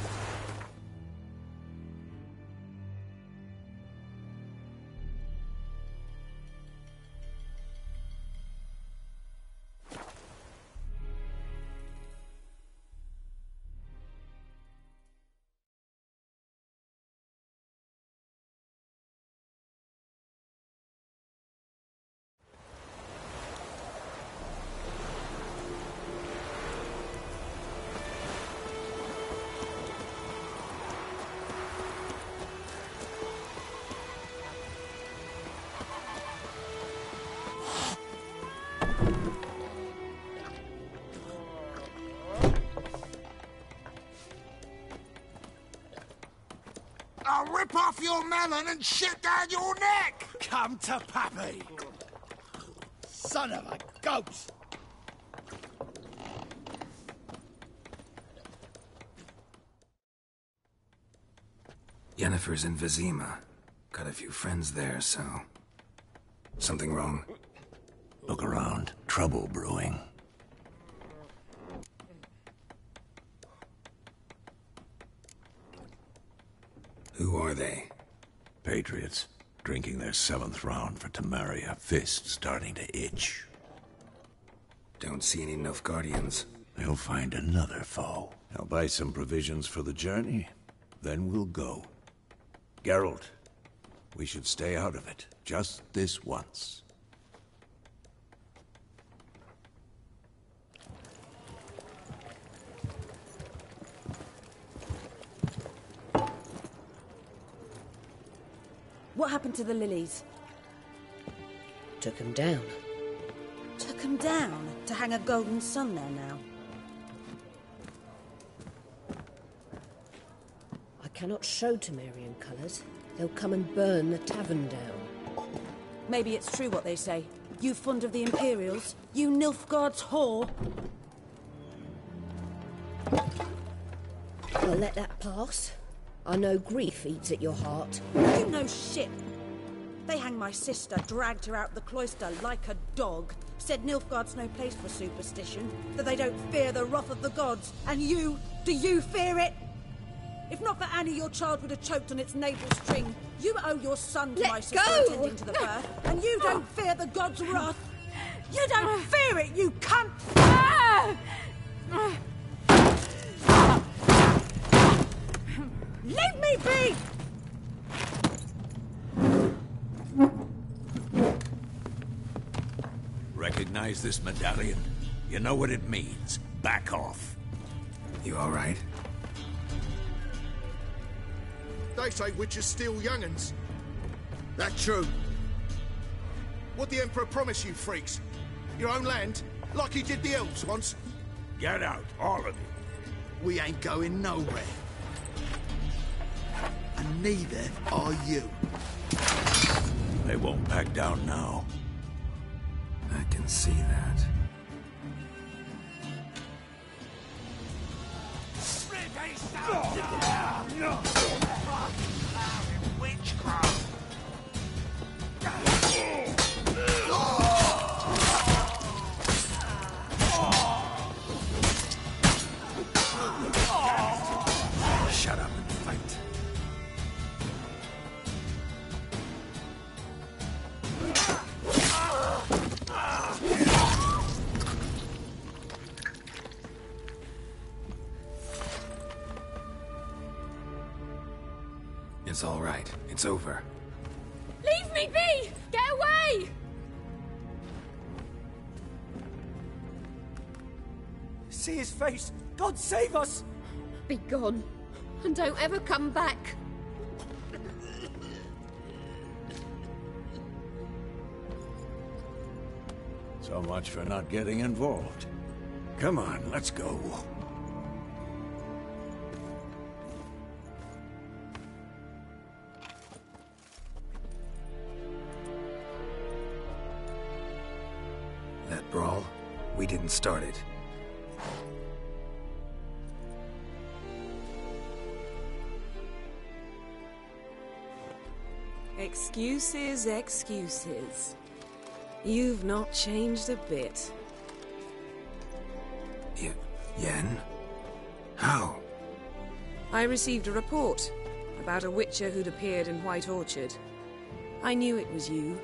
I'll rip off your melon and shit down your neck! Come to Pappy! Son of a ghost! Yennefer's in Vizima. Got a few friends there, so... Something wrong? Look around. Trouble brewing. Who are they? Patriots. Drinking their 7th round for Temeria. Fist starting to itch. Don't see any Nilfgaardians. They'll find another foe. I'll buy some provisions for the journey. Then we'll go. Geralt, we should stay out of it. Just this once. What happened to the lilies? Took them down. Took them down? To hang a golden sun there now? I cannot show Temerian colours. They'll come and burn the tavern down. Maybe it's true what they say. You fond of the Imperials? You Nilfgaard's whore? I'll let that pass. I know grief eats at your heart. You know shit. They hanged my sister, dragged her out the cloister like a dog. Said Nilfgaard's no place for superstition, that they don't fear the wrath of the gods. And you, do you fear it? If not for Annie, your child would have choked on its navel string. You owe your son to my sister attending to the birth, and you don't fear the gods' wrath. You don't fear it, you cunt! Leave me be! Recognize this medallion? You know what it means. Back off. You all right? They say witches steal young'uns. That true? What'd the Emperor promise you, freaks? Your own land? Like he did the elves once? Get out, all of you. We ain't going nowhere. and neither are you. They won't back down now. I can see that. Witchcraft! Shut up and fight. It's all right. It's over. Leave me be! Get away! See his face! God save us! Be gone, and don't ever come back. So much for not getting involved. Come on, let's go. That brawl, we didn't start it. Excuses, excuses. You've not changed a bit. Yen? How? I received a report about a witcher who'd appeared in White Orchard. I knew it was you,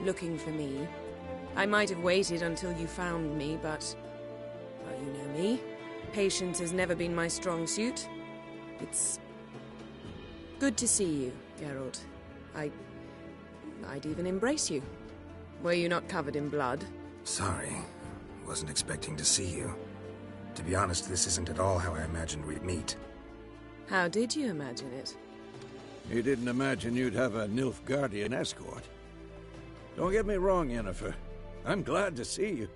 looking for me. I might have waited until you found me, but... well, you know me. Patience has never been my strong suit. It's... good to see you, Geralt. I'd even embrace you. Were you not covered in blood? Sorry. Wasn't expecting to see you. To be honest, this isn't at all how I imagined we'd meet. How did you imagine it? You didn't imagine you'd have a Nilfgaardian escort. Don't get me wrong, Yennefer. I'm glad to see you.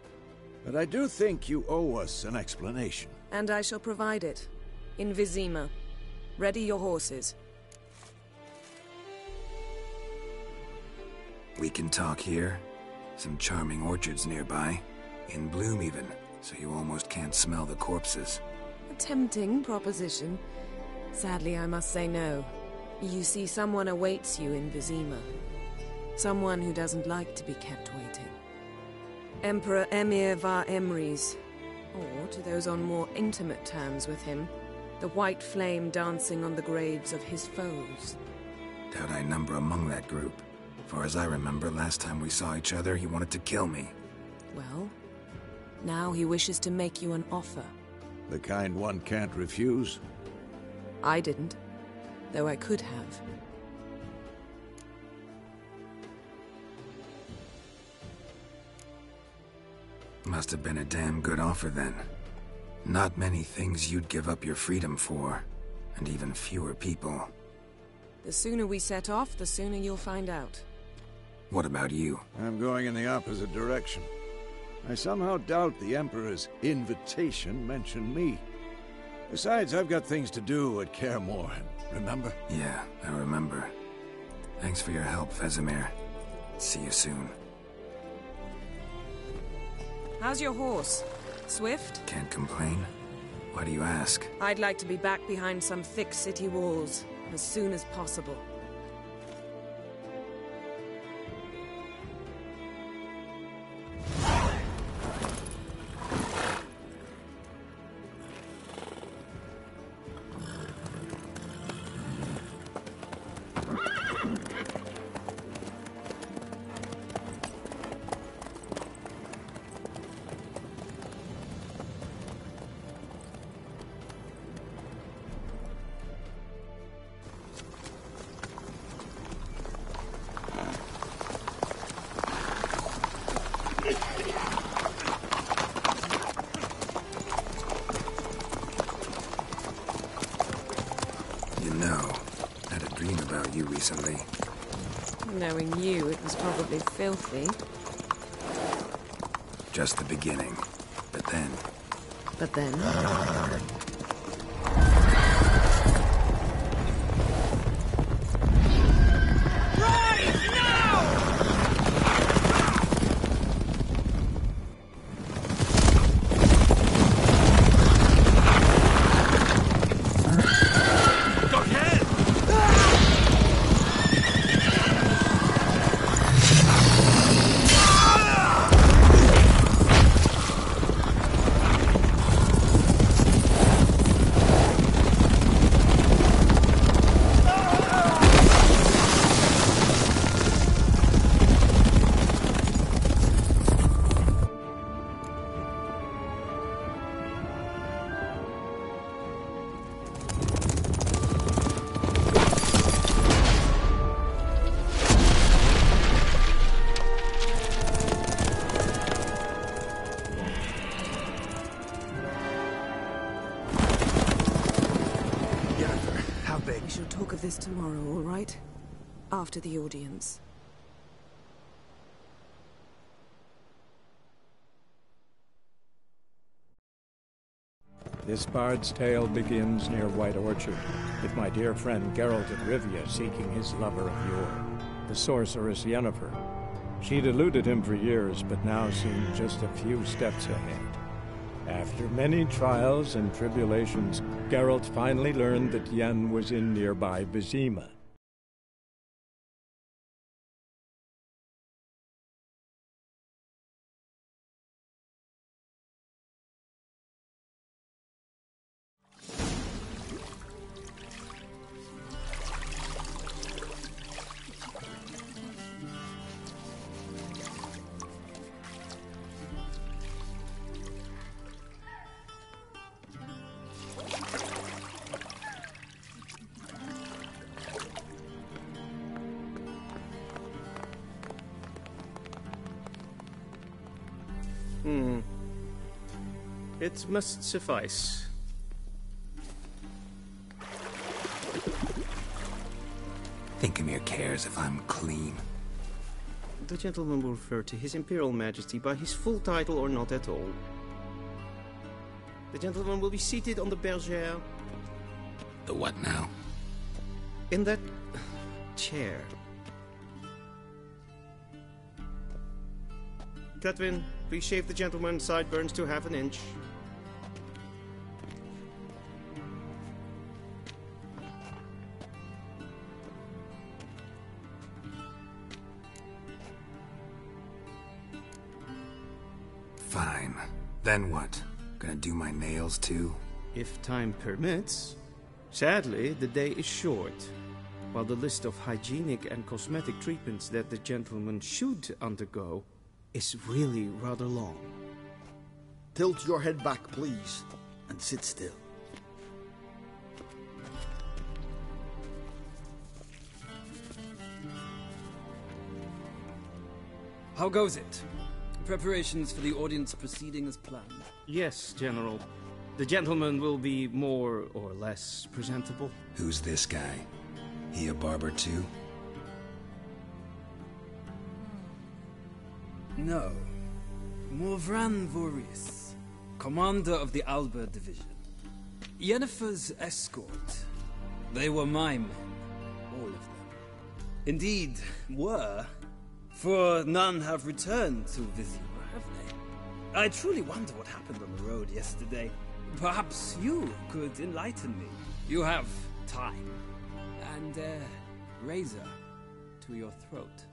But I do think you owe us an explanation. And I shall provide it. In Vizima. Ready your horses. We can talk here. Some charming orchards nearby. In bloom even, so you almost can't smell the corpses. A tempting proposition. Sadly, I must say no. You see, someone awaits you in Vizima. Someone who doesn't like to be kept waiting. Emperor Emhyr var Emreis. Or, to those on more intimate terms with him, the white flame dancing on the graves of his foes. Doubt I number among that group. Far as I remember, last time we saw each other, he wanted to kill me. Well, now he wishes to make you an offer. The kind one can't refuse? I didn't, though I could have. Must have been a damn good offer then. Not many things you'd give up your freedom for, and even fewer people. The sooner we set off, the sooner you'll find out. What about you? I'm going in the opposite direction. I somehow doubt the Emperor's invitation mentioned me. Besides, I've got things to do at Kaer Morhen, remember? Yeah, I remember. Thanks for your help, Vesemir. See you soon. How's your horse? Swift? Can't complain. Why do you ask? I'd like to be back behind some thick city walls, as soon as possible. You know, I had a dream about you recently. Knowing you, it was probably filthy. Just the beginning. But then... But then... this tomorrow, all right? After the audience. This bard's tale begins near White Orchard, with my dear friend Geralt of Rivia seeking his lover of yore, the sorceress Yennefer. She'd eluded him for years, but now seemed just a few steps ahead. After many trials and tribulations, Geralt finally learned that Yen was in nearby Vizima. It must suffice. Thinkamir cares if I'm clean. The gentleman will refer to His Imperial Majesty by his full title or not at all. The gentleman will be seated on the bergère. The what now? In that chair. Cletwin, please shave the gentleman's sideburns to half an inch. Fine. Then what? Gonna do my nails too? If time permits. Sadly, the day is short, while the list of hygienic and cosmetic treatments that the gentleman should undergo is really rather long. Tilt your head back, please, and sit still. How goes it? Preparations for the audience proceeding as planned? Yes, General. The gentleman will be more or less presentable. Who's this guy? He a barber too? No. Morvran Voorhis, commander of the Alba Division. Yennefer's escort. They were my men, all of them. Indeed, were, for none have returned to Vizima, have they? I truly wonder what happened on the road yesterday. Perhaps you could enlighten me. You have time, and a razor to your throat.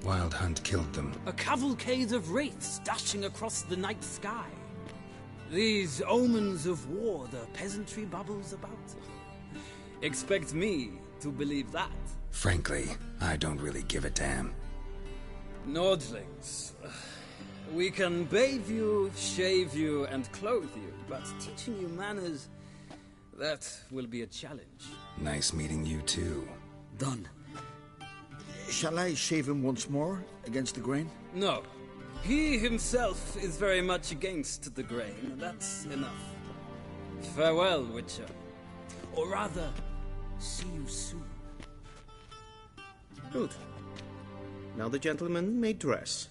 Wild Hunt killed them. A cavalcade of wraiths dashing across the night sky. These omens of war the peasantry bubbles about. Expect me to believe that. Frankly, I don't really give a damn. Nordlings. We can bathe you, shave you, and clothe you, but teaching you manners, that will be a challenge. Nice meeting you too. Done. Shall I shave him once more, against the grain? No. He himself is very much against the grain. That's enough. Farewell, Witcher. Or rather, see you soon. Good. Now the gentleman may dress.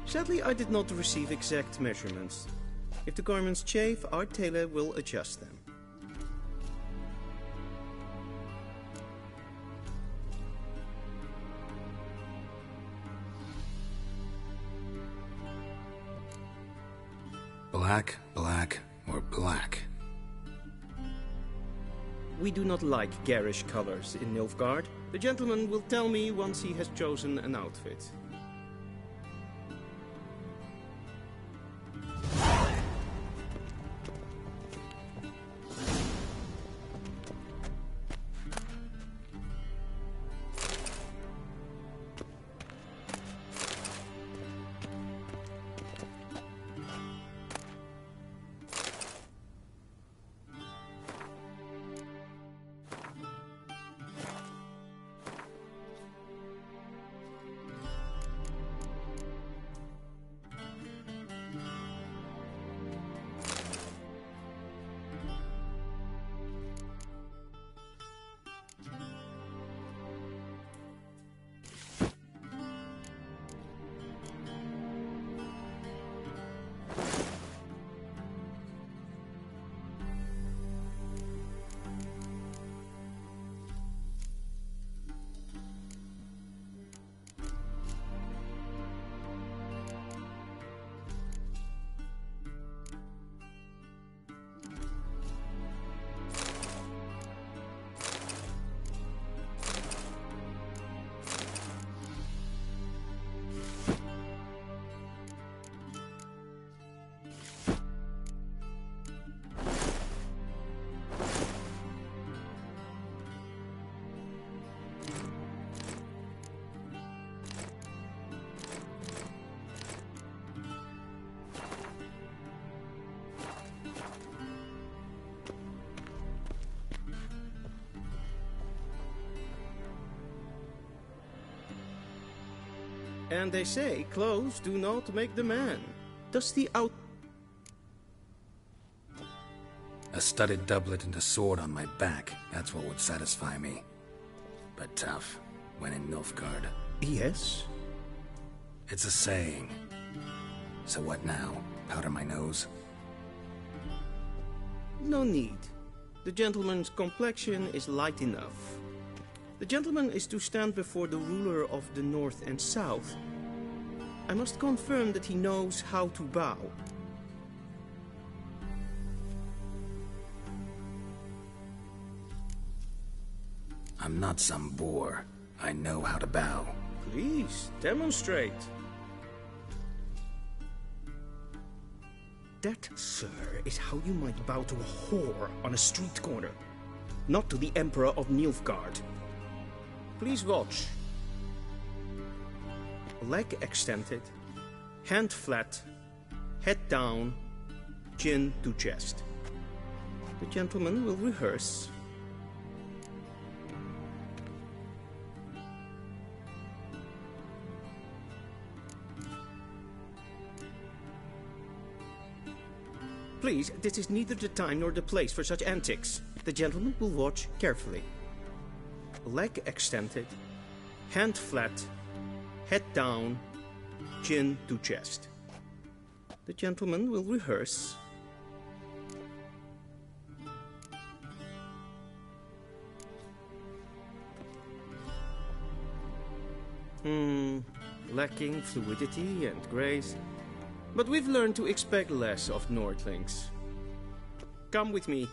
Sadly, I did not receive exact measurements. If the garments chafe, our tailor will adjust them. Black, black, or black? We do not like garish colors in Nilfgaard. The gentleman will tell me once he has chosen an outfit. And they say clothes do not make the man. Does the out... A studded doublet and a sword on my back, that's what would satisfy me. But tough, when in Nilfgaard. Yes? It's a saying. So what now? Powder my nose? No need. The gentleman's complexion is light enough. The gentleman is to stand before the ruler of the North and South. I must confirm that he knows how to bow. I'm not some boor. I know how to bow. Please, demonstrate. That, sir, is how you might bow to a whore on a street corner. Not to the Emperor of Nilfgaard. Please watch. Leg extended, hand flat, head down, chin to chest. The gentleman will rehearse. Please, this is neither the time nor the place for such antics. The gentleman will watch carefully. Leg extended, hand flat, head down, chin to chest. The gentleman will rehearse. Lacking fluidity and grace. But we've learned to expect less of Nordlings. Come with me.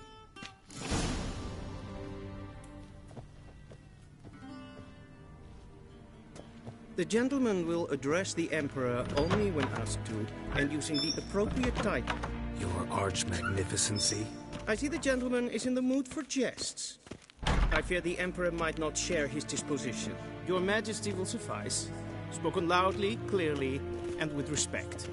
The gentleman will address the Emperor only when asked to, and using the appropriate title. Your Arch-Magnificency? I see the gentleman is in the mood for jests. I fear the Emperor might not share his disposition. Your Majesty will suffice. Spoken loudly, clearly, and with respect.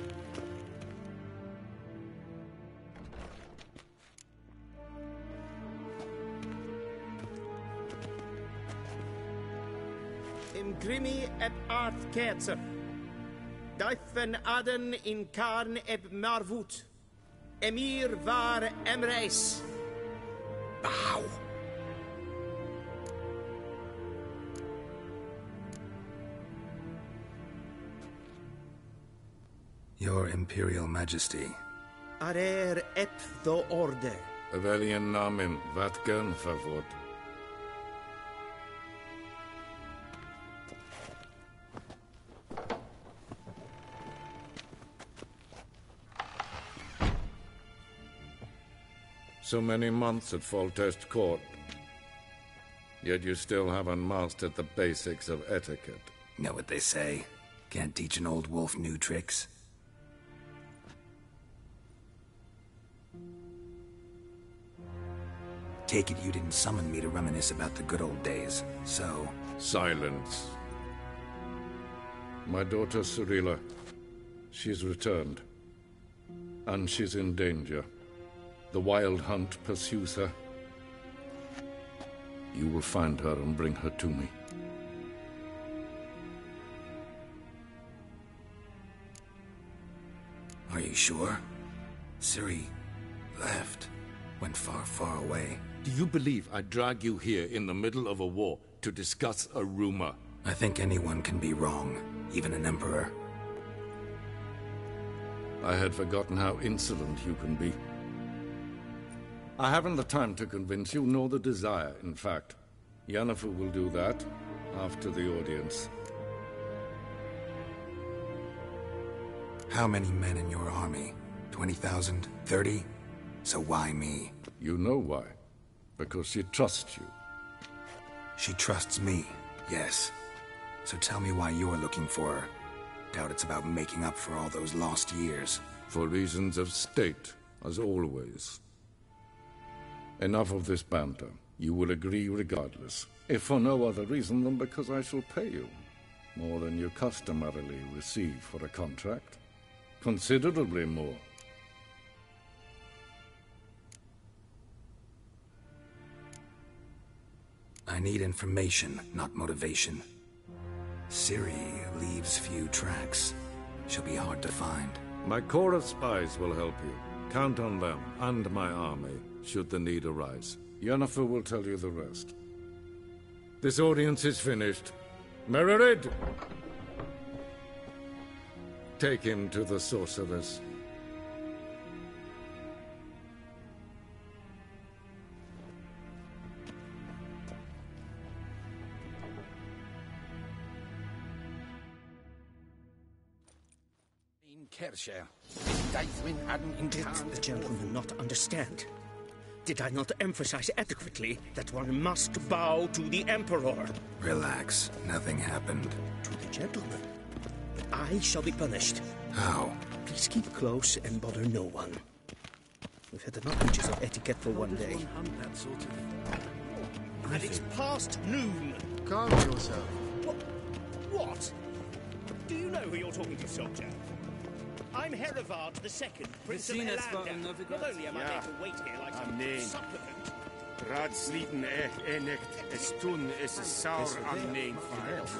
Grimi eb art ketzer. Duifen aden in karn eb marvoet. Emir var emreis. Bow. Your Imperial Majesty. Arer eb the orde. Weljen namen, wat gern favor. So many months at Foltest Court. Yet you still haven't mastered the basics of etiquette. Know what they say? Can't teach an old wolf new tricks. Take it you didn't summon me to reminisce about the good old days, so... Silence. My daughter Cirilla, she's returned. And she's in danger. The Wild Hunt pursues her. You will find her and bring her to me. Are you sure? Ciri left. Went far, far away. Do you believe I drag you here in the middle of a war to discuss a rumor? I think anyone can be wrong, even an emperor. I had forgotten how insolent you can be. I haven't the time to convince you, nor the desire, in fact. Yennefer will do that after the audience. How many men in your army? 20,000? 30? So why me? You know why. Because she trusts you. She trusts me, yes. So tell me why you're looking for her. Doubt it's about making up for all those lost years. For reasons of state, as always. Enough of this banter. You will agree regardless. If for no other reason than because I shall pay you. More than you customarily receive for a contract. Considerably more. I need information, not motivation. Ciri leaves few tracks. She'll be hard to find. My corps of spies will help you. Count on them, and my army, should the need arise. Yennefer will tell you the rest. This audience is finished. Mererid! Take him to the sorceress. Did the gentleman not understand? Did I not emphasize adequately that one must bow to the Emperor? Relax. Nothing happened. To the gentleman. But I shall be punished. How? Please keep close and bother no one. We've had enough breaches of etiquette for one day. And it's past noon. Calm yourself. What? Do you know who you're talking to, soldier? I'm Herivard II, Prince of Elandar. Not only am I made to wait here like some supplicant... Raadsliden echt es tun is saur am neen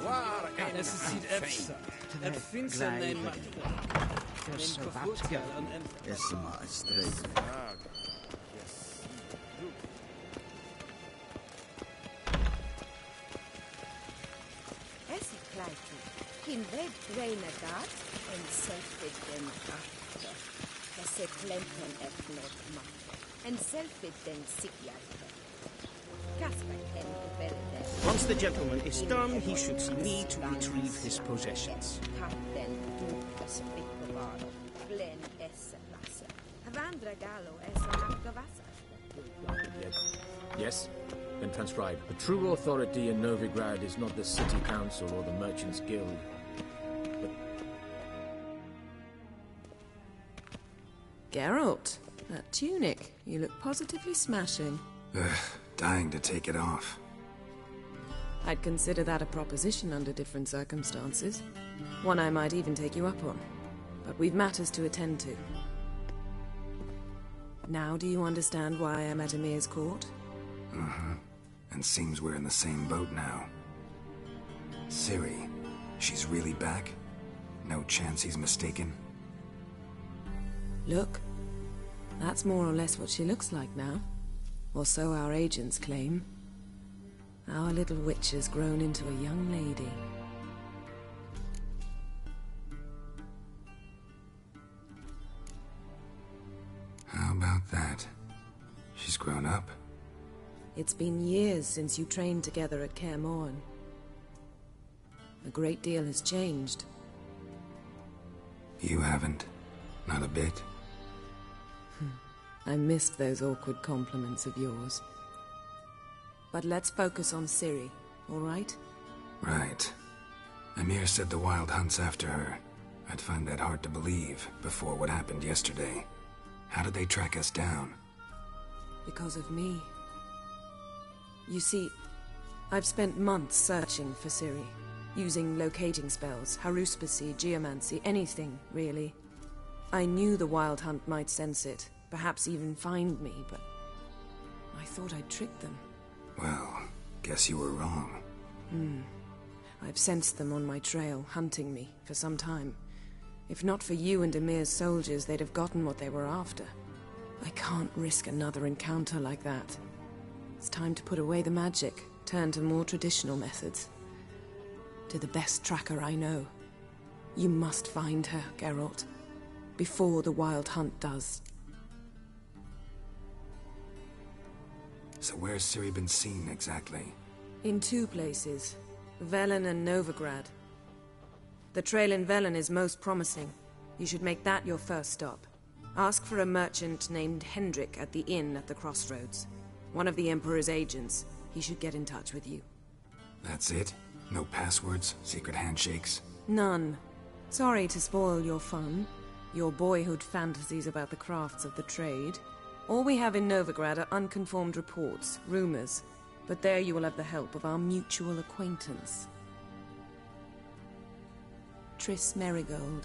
Waar es ziet efsa. Het vindt zijn neem maar. Is maar streek. Es kleitu. Kim ved reina dat en selfit den after. Hesse plenten et not macht. En selfit den sikjarte. Kasper ken de velde. Once the gentleman is done, he should see me to retrieve his possessions. Katten dukas piccovaro. Glen esse lasse. Havandra gallo esse lakavasa. Yes? Then transcribe. The true authority in Novigrad is not the city council or the merchants' guild, but... Geralt, that tunic. You look positively smashing. Ugh, dying to take it off. I'd consider that a proposition under different circumstances. One I might even take you up on. But we've matters to attend to. Now do you understand why I'm at Emir's court? Mm-hmm. And seems we're in the same boat now. Ciri, she's really back? No chance he's mistaken? Look, that's more or less what she looks like now. Or so our agents claim. Our little witch has grown into a young lady. How about that? She's grown up? It's been years since you trained together at Kaer Morhen. A great deal has changed. You haven't? Not a bit? I missed those awkward compliments of yours. But let's focus on Ciri, all right? Right. Emir said the Wild Hunt's after her. I'd find that hard to believe before what happened yesterday. How did they track us down? Because of me. You see, I've spent months searching for Ciri, using locating spells, haruspicy, geomancy, anything, really. I knew the Wild Hunt might sense it, perhaps even find me, but I thought I'd tricked them. Well, guess you were wrong. I've sensed them on my trail, hunting me, for some time. If not for you and Emir's soldiers, they'd have gotten what they were after. I can't risk another encounter like that. It's time to put away the magic, turn to more traditional methods. To the best tracker I know. You must find her, Geralt. Before the Wild Hunt does. So where's Ciri been seen, exactly? In two places. Velen and Novigrad. The trail in Velen is most promising. You should make that your first stop. Ask for a merchant named Hendrik at the inn at the crossroads. One of the Emperor's agents. He should get in touch with you. That's it? No passwords? Secret handshakes? None. Sorry to spoil your fun. Your boyhood fantasies about the crafts of the trade. All we have in Novigrad are unconfirmed reports, rumors. But there you will have the help of our mutual acquaintance. Triss Merigold.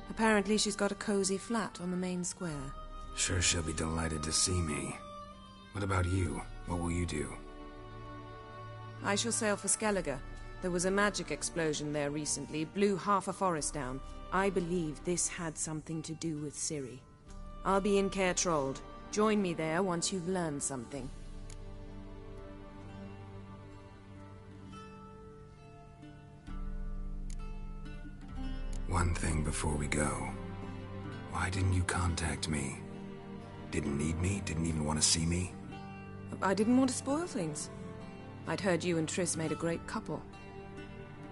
Apparently she's got a cozy flat on the main square. Sure she'll be delighted to see me. What about you? What will you do? I shall sail for Skellige. There was a magic explosion there recently, blew half a forest down. I believe this had something to do with Ciri. I'll be in Caer Trolde. Join me there once you've learned something. One thing before we go. Why didn't you contact me? Didn't need me? Didn't even want to see me? I didn't want to spoil things. I'd heard you and Triss made a great couple.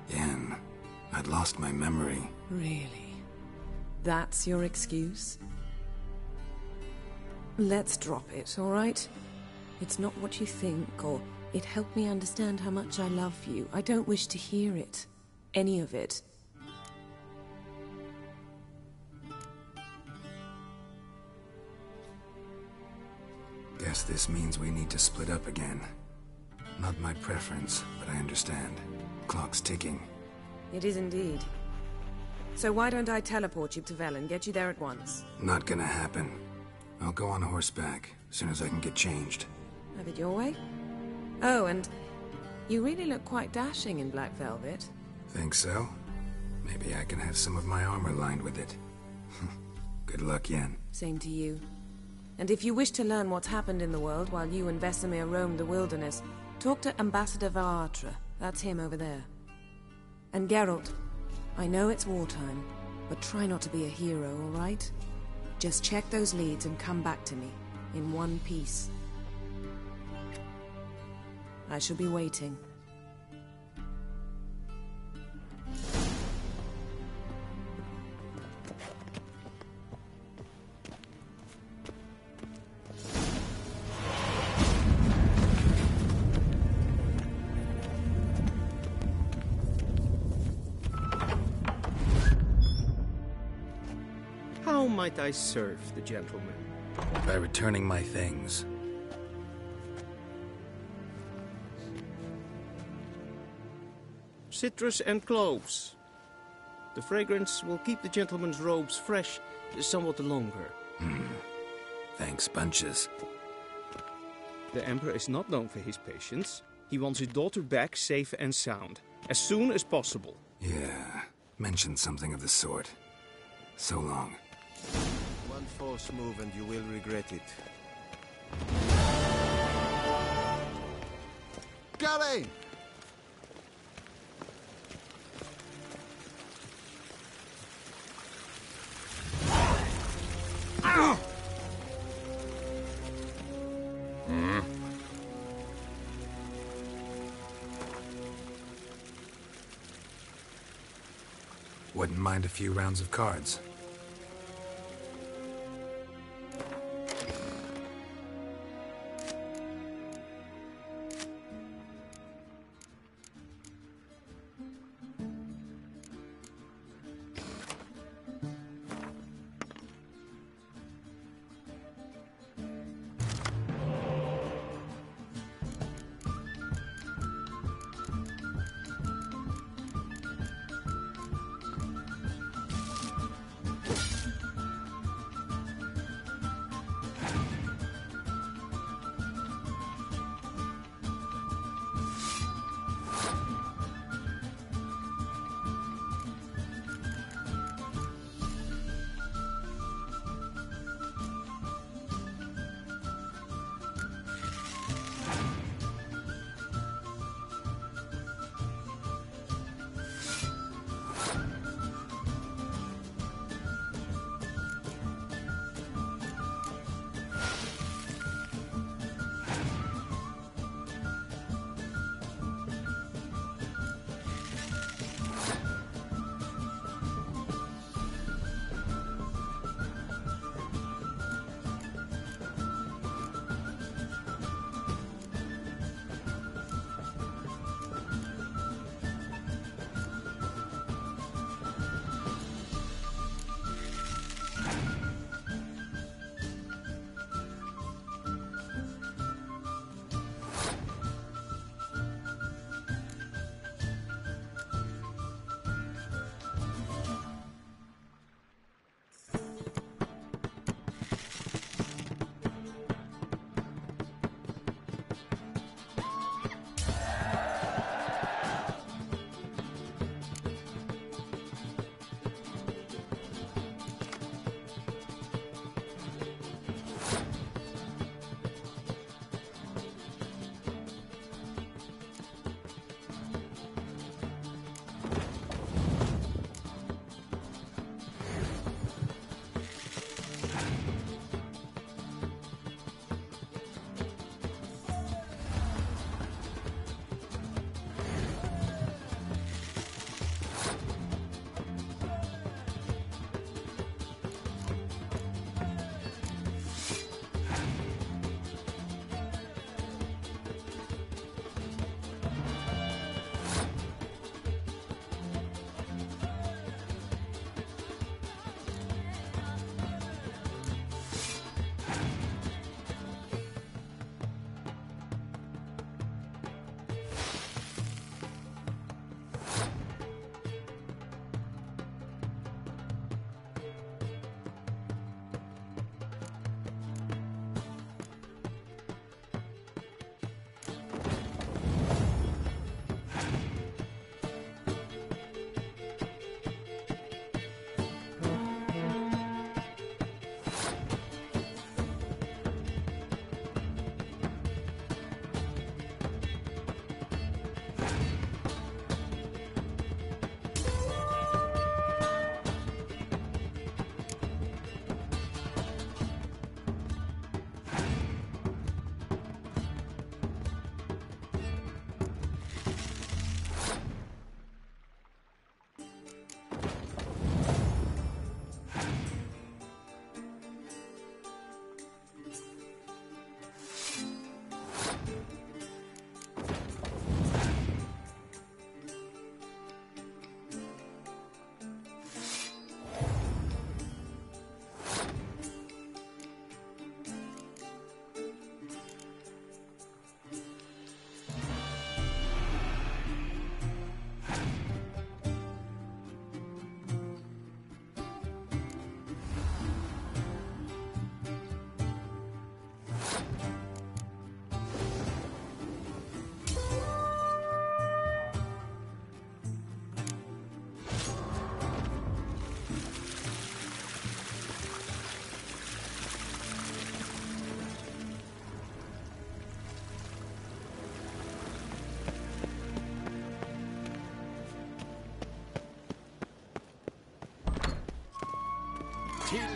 Yen, I'd lost my memory. Really? That's your excuse? Let's drop it, all right? It's not what you think, or it helped me understand how much I love you. I don't wish to hear it. Any of it. Guess this means we need to split up again. Not my preference, but I understand. Clock's ticking. It is indeed. So why don't I teleport you to Velen, get you there at once? Not gonna happen. I'll go on horseback, as soon as I can get changed. Have it your way? Oh, and you really look quite dashing in black velvet. Think so? Maybe I can have some of my armor lined with it. Good luck, Yen. Same to you. And if you wish to learn what's happened in the world while you and Vesemir roamed the wilderness, talk to Ambassador Varatra. That's him over there. And Geralt, I know it's wartime, but try not to be a hero, all right? Just check those leads and come back to me, in one piece. I shall be waiting. How might I serve the gentleman? By returning my things. Citrus and cloves. The fragrance will keep the gentleman's robes fresh somewhat longer. Thanks, bunches. The Emperor is not known for his patience. He wants his daughter back safe and sound, as soon as possible. Yeah, mentioned something of the sort. So long. One false move and you will regret it. Gally! Wouldn't mind a few rounds of cards.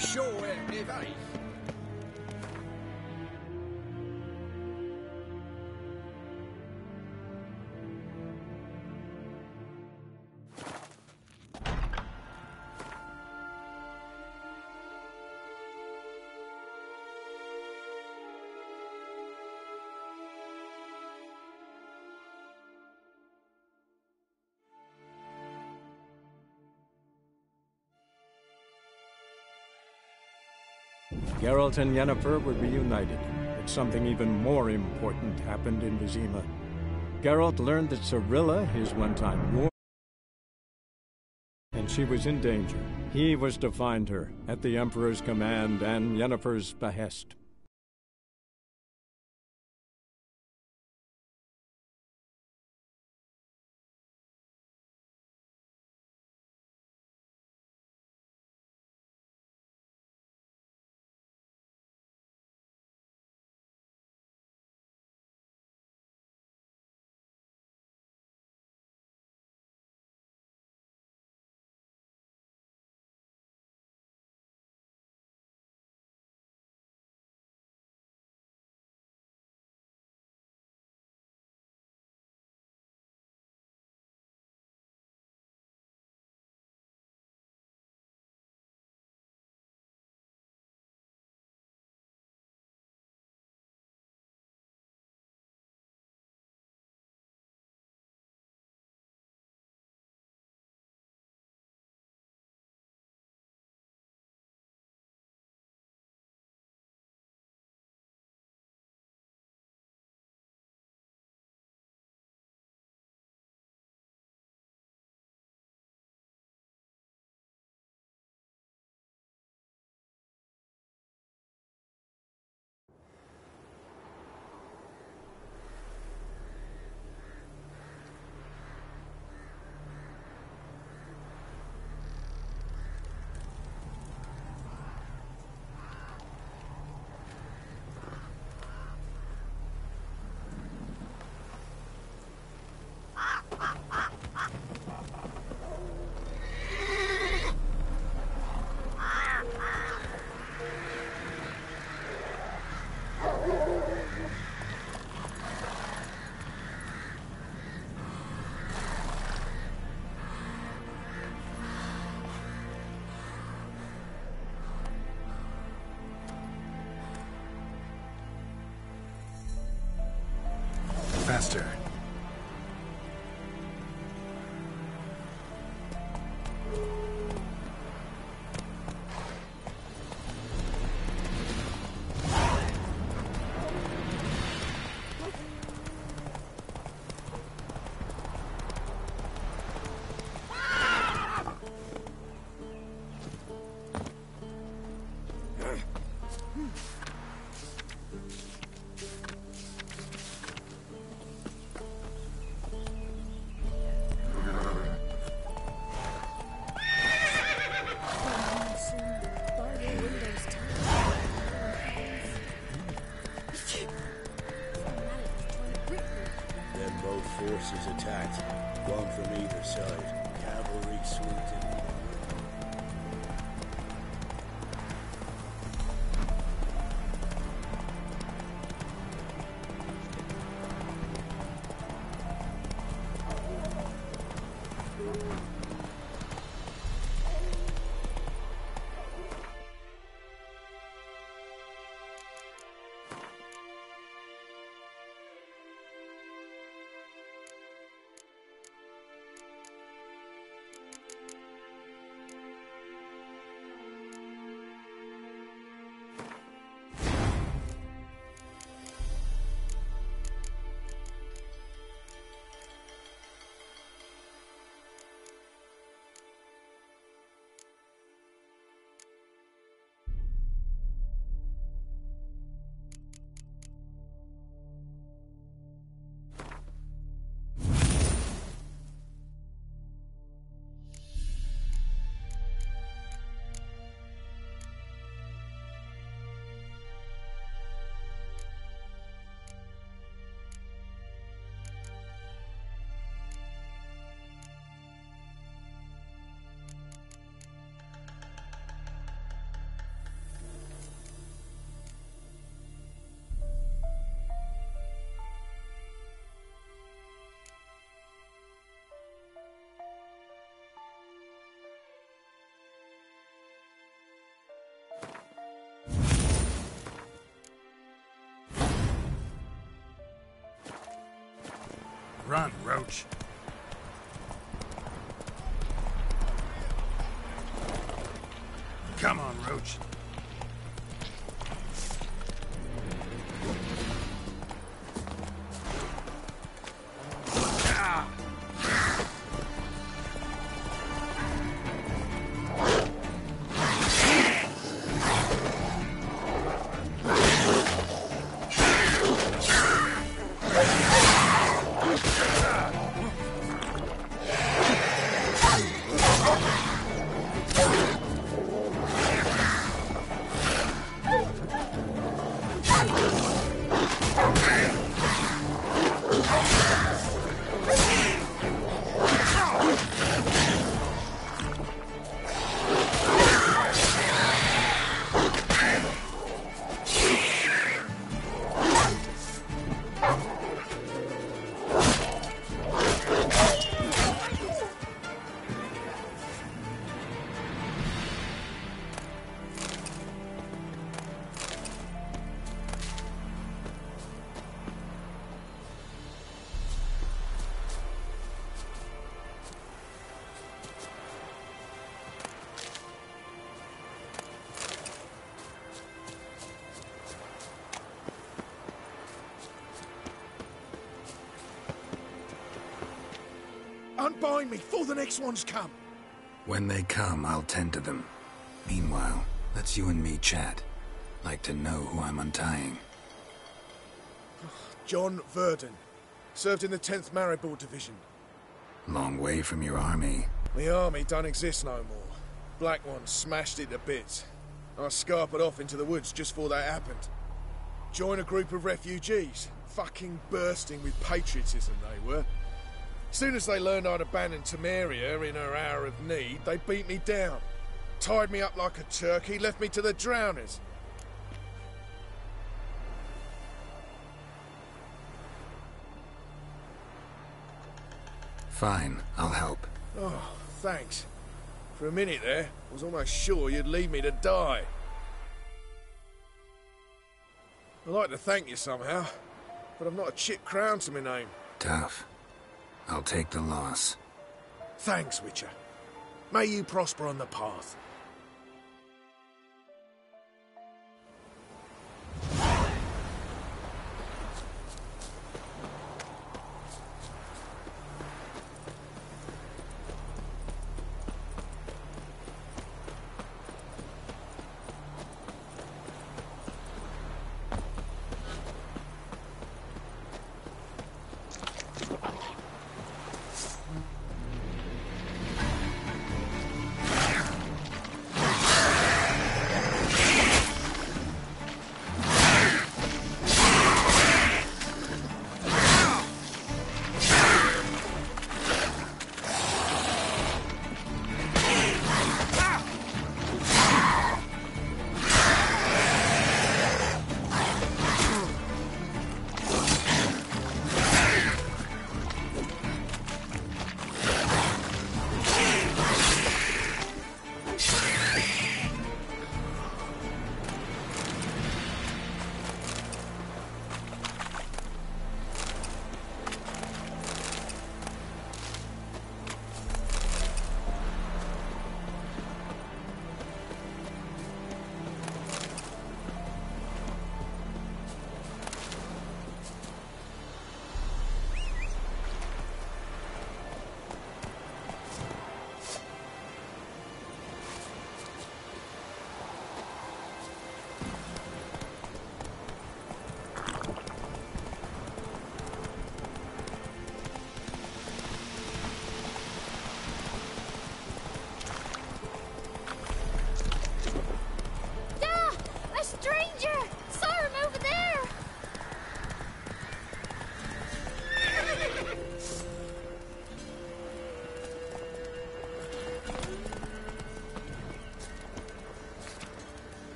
sure if I... Geralt and Yennefer were reunited, but something even more important happened in Vizima. Geralt learned that Cirilla, his one-time ward, and she was in danger. He was to find her, at the Emperor's command and Yennefer's behest. Faster. Forces attacked, one from either side. Cavalry swooped in. Run, Roach. Come on, Roach. Unbind me before the next ones come. When they come, I'll tend to them. Meanwhile, let's you and me chat. Like to know who I'm untying. John Verdon. Served in the 10th Maribor Division. Long way from your army. The army don't exist no more. Black Ones smashed it to bits. I scarpered off into the woods just before that happened. Joined a group of refugees. Fucking bursting with patriotism they were. Soon as they learned I'd abandoned Temeria in her hour of need, they beat me down. Tied me up like a turkey, left me to the drowners. Fine, I'll help. Oh, thanks. For a minute there, I was almost sure you'd leave me to die. I'd like to thank you somehow, but I've not a chip crown to my name. Tough. I'll take the loss. Thanks, Witcher. May you prosper on the path.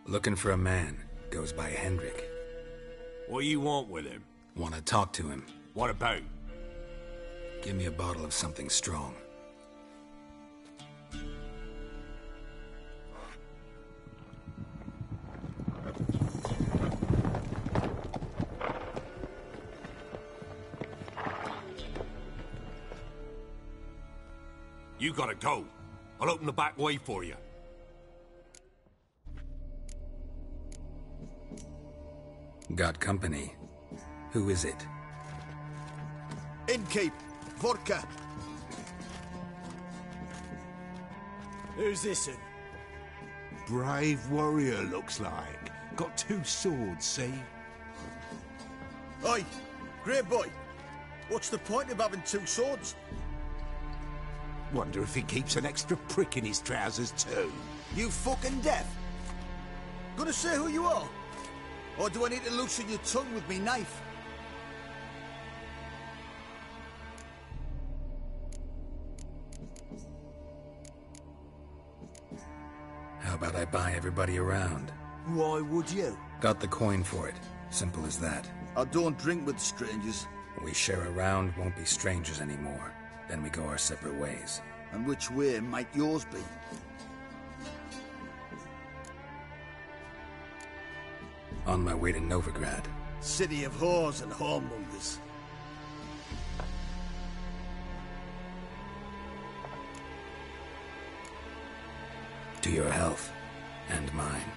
Looking for a man. Goes by Hendrik. What you want with him? Want to talk to him. What about? Give me a bottle of something strong. You gotta go. I'll open the back way for you. Got company. Who is it? Innkeep, vodka. Who's this in? Brave warrior, looks like. Got 2 swords, see? Oi, great boy. What's the point of having 2 swords? Wonder if he keeps an extra prick in his trousers too. You fucking deaf? Gonna say who you are? Or do I need to loosen your tongue with me knife? How about I buy everybody around? Why would you? Got the coin for it. Simple as that. I don't drink with strangers. We share a round, won't be strangers anymore. Then we go our separate ways. And which way might yours be? On my way to Novigrad. City of whores and whoremongers. To your health. And mine.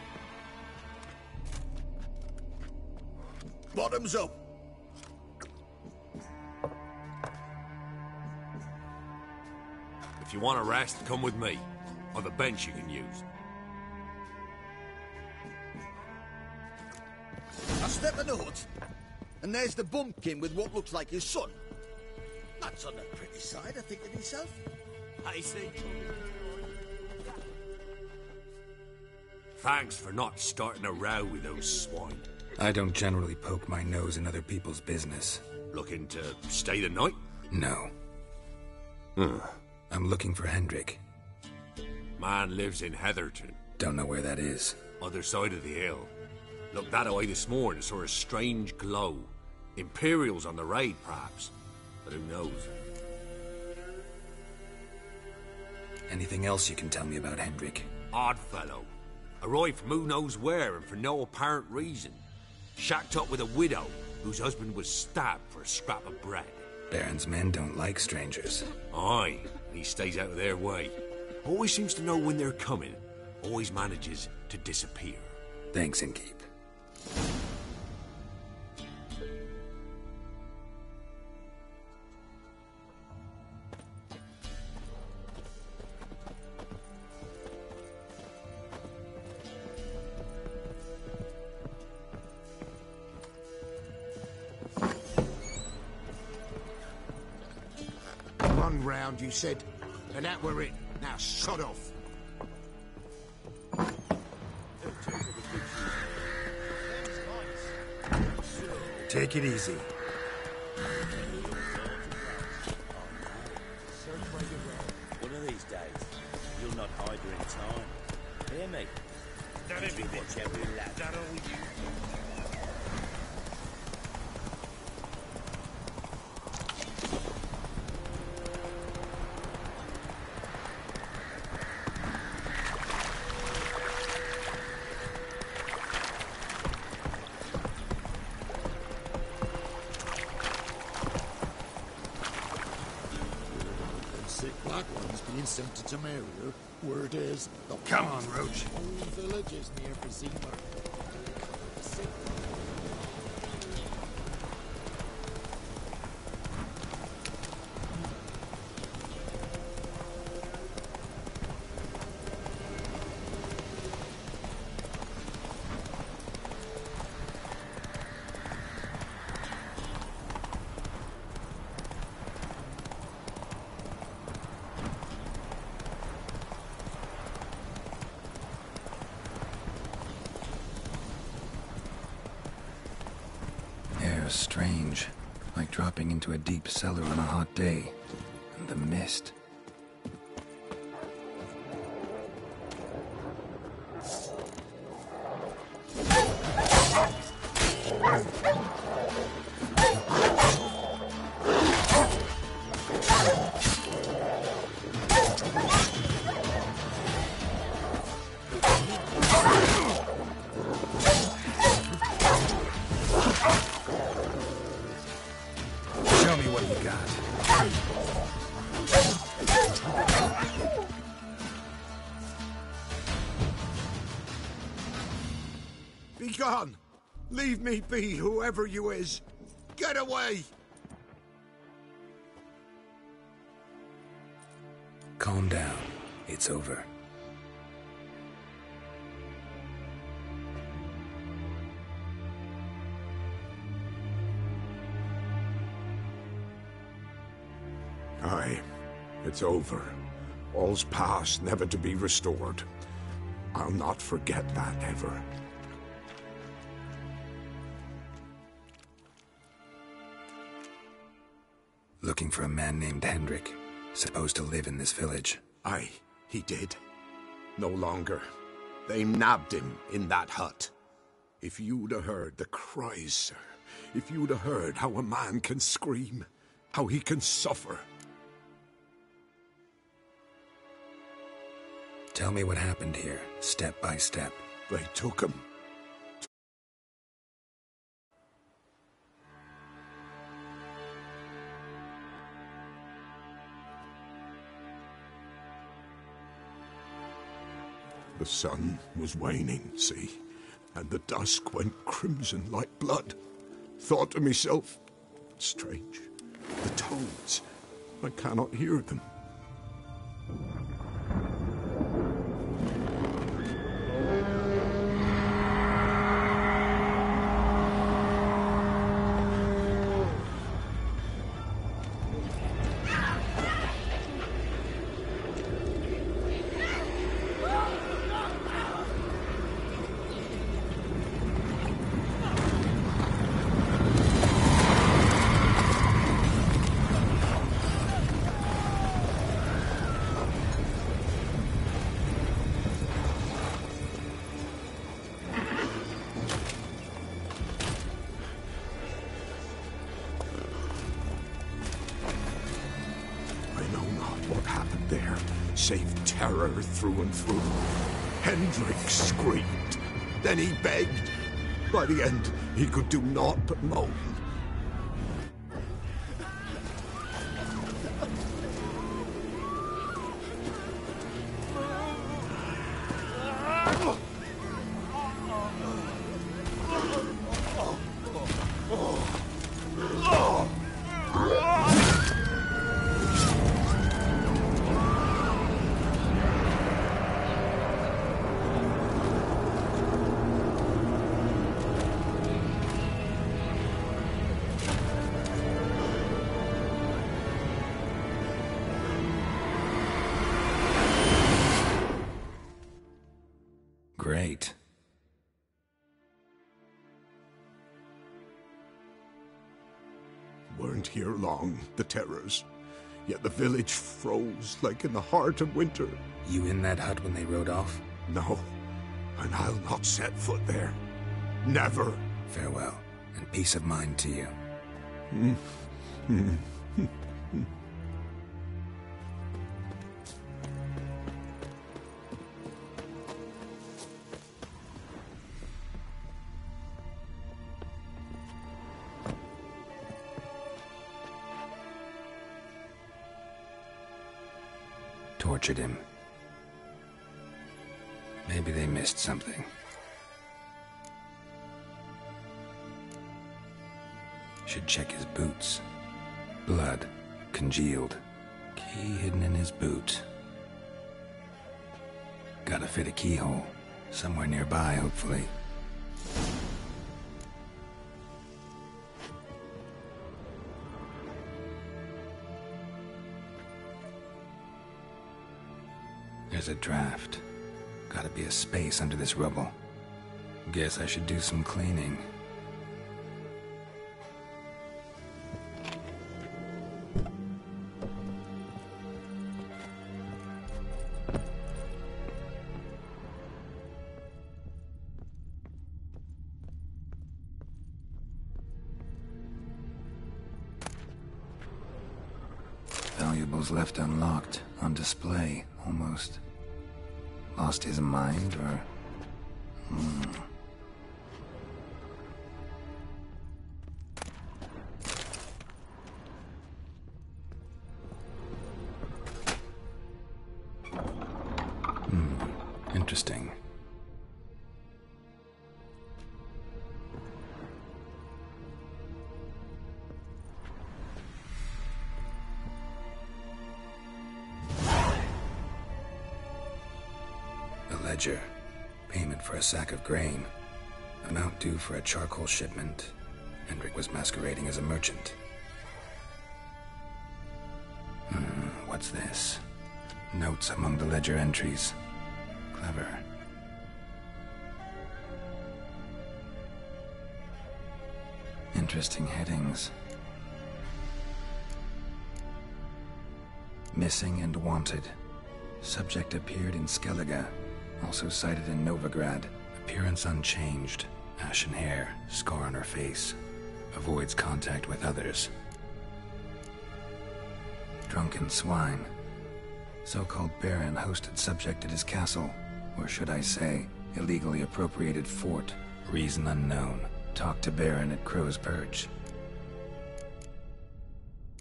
Bottoms up! If you want a rest, come with me. Or the bench you can use. I step in the hut, and there's the bumpkin with what looks like his son. That's on the pretty side, I think to myself. I say... Thanks for not starting a row with those swine. I don't generally poke my nose in other people's business. Looking to stay the night? No. I'm looking for Hendrik. Man lives in Heatherton. Don't know where that is. Other side of the hill. Looked that away this morning, saw a strange glow. Imperials on the raid, perhaps. But who knows? Anything else you can tell me about Hendrik? Odd fellow. Arrived from who knows where and for no apparent reason. Shacked up with a widow whose husband was stabbed for a scrap of bread. Baron's men don't like strangers. Aye, he stays out of their way. Always seems to know when they're coming. Always manages to disappear. Thanks, Innkeep. One round, you said, and that were it. Now sod off. Take it easy. One of these days, you'll not hide her in time. Hear me? That you watch every lap. That all you. Black ones being sent to Temeria. Word is... Come on, Roach. Whole village is near Vizima. Strange, like dropping into a deep cellar on a hot day. And the mist. got. Be gone! Leave me be, whoever you is! Get away! Calm down. It's over. Aye, it's over. All's past, never to be restored. I'll not forget that ever. Looking for a man named Hendrik, supposed to live in this village. Aye, he did. No longer. They nabbed him in that hut. If you'd have heard the cries, sir, if you'd have heard how a man can scream, how he can suffer. Tell me what happened here, step by step. They took him. The sun was waning, see, and the dusk went crimson like blood. Thought to myself, strange, the toads, I cannot hear them. Save terror through and through. Hendrik screamed. Then he begged. By the end, he could do naught but moan. Great. Weren't here long, the terrors. Yet the village froze like in the heart of winter. You in that hut when they rode off? No, and I'll not set foot there. Never. Farewell, and peace of mind to you. Tortured him. Maybe they missed something. Should check his boots. Blood, congealed. Key hidden in his boot. Gotta fit a keyhole. Somewhere nearby, hopefully. There's a draft. Gotta be a space under this rubble. Guess I should do some cleaning. Valuables left unlocked, on display, almost. Lost his mind, or... interesting. A ledger. Payment for a sack of grain. Amount due for a charcoal shipment. Hendrik was masquerading as a merchant. What's this? Notes among the ledger entries. Clever. Interesting headings. Missing and wanted. Subject appeared in Skellige. Also sighted in Novigrad. Appearance unchanged. Ashen hair. Scar on her face. Avoids contact with others. Drunken swine. So-called Baron hosted subject at his castle. Or should I say, illegally appropriated fort. Reason unknown. Talked to Baron at Crow's Perch.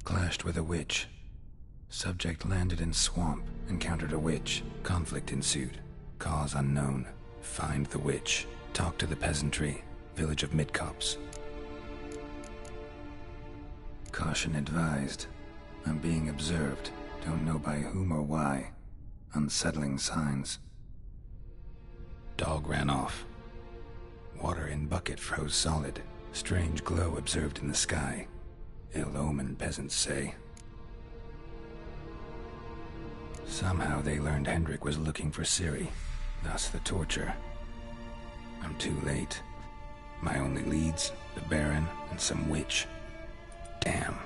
Clashed with a witch. Subject landed in swamp. Encountered a witch. Conflict ensued. Cause unknown. Find the witch. Talk to the peasantry. Village of Midcopse. Caution advised. I'm being observed. Don't know by whom or why. Unsettling signs. Dog ran off. Water in bucket froze solid. Strange glow observed in the sky. Ill omen, peasants say. Somehow they learned Hendrik was looking for Ciri. Thus the torture. I'm too late. My only leads, the Baron and some witch. Damn.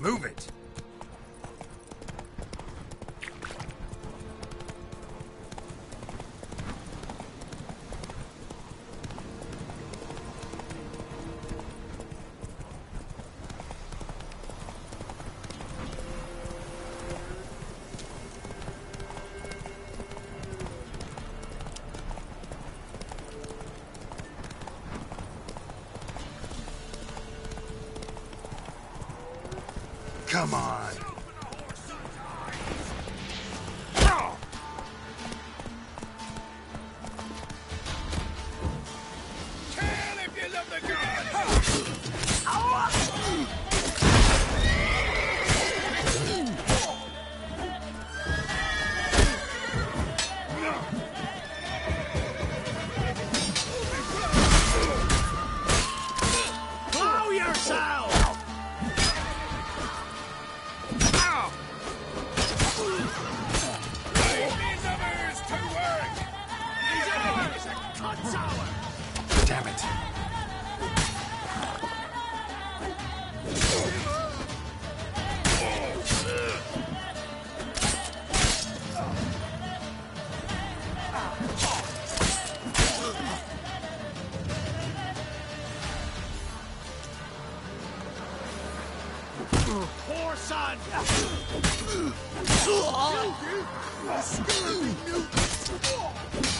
Move it! Come on. Damn it. Poor son!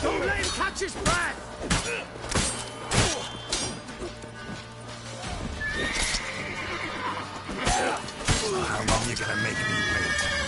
Don't let him catch his breath! How long you gonna make me wait?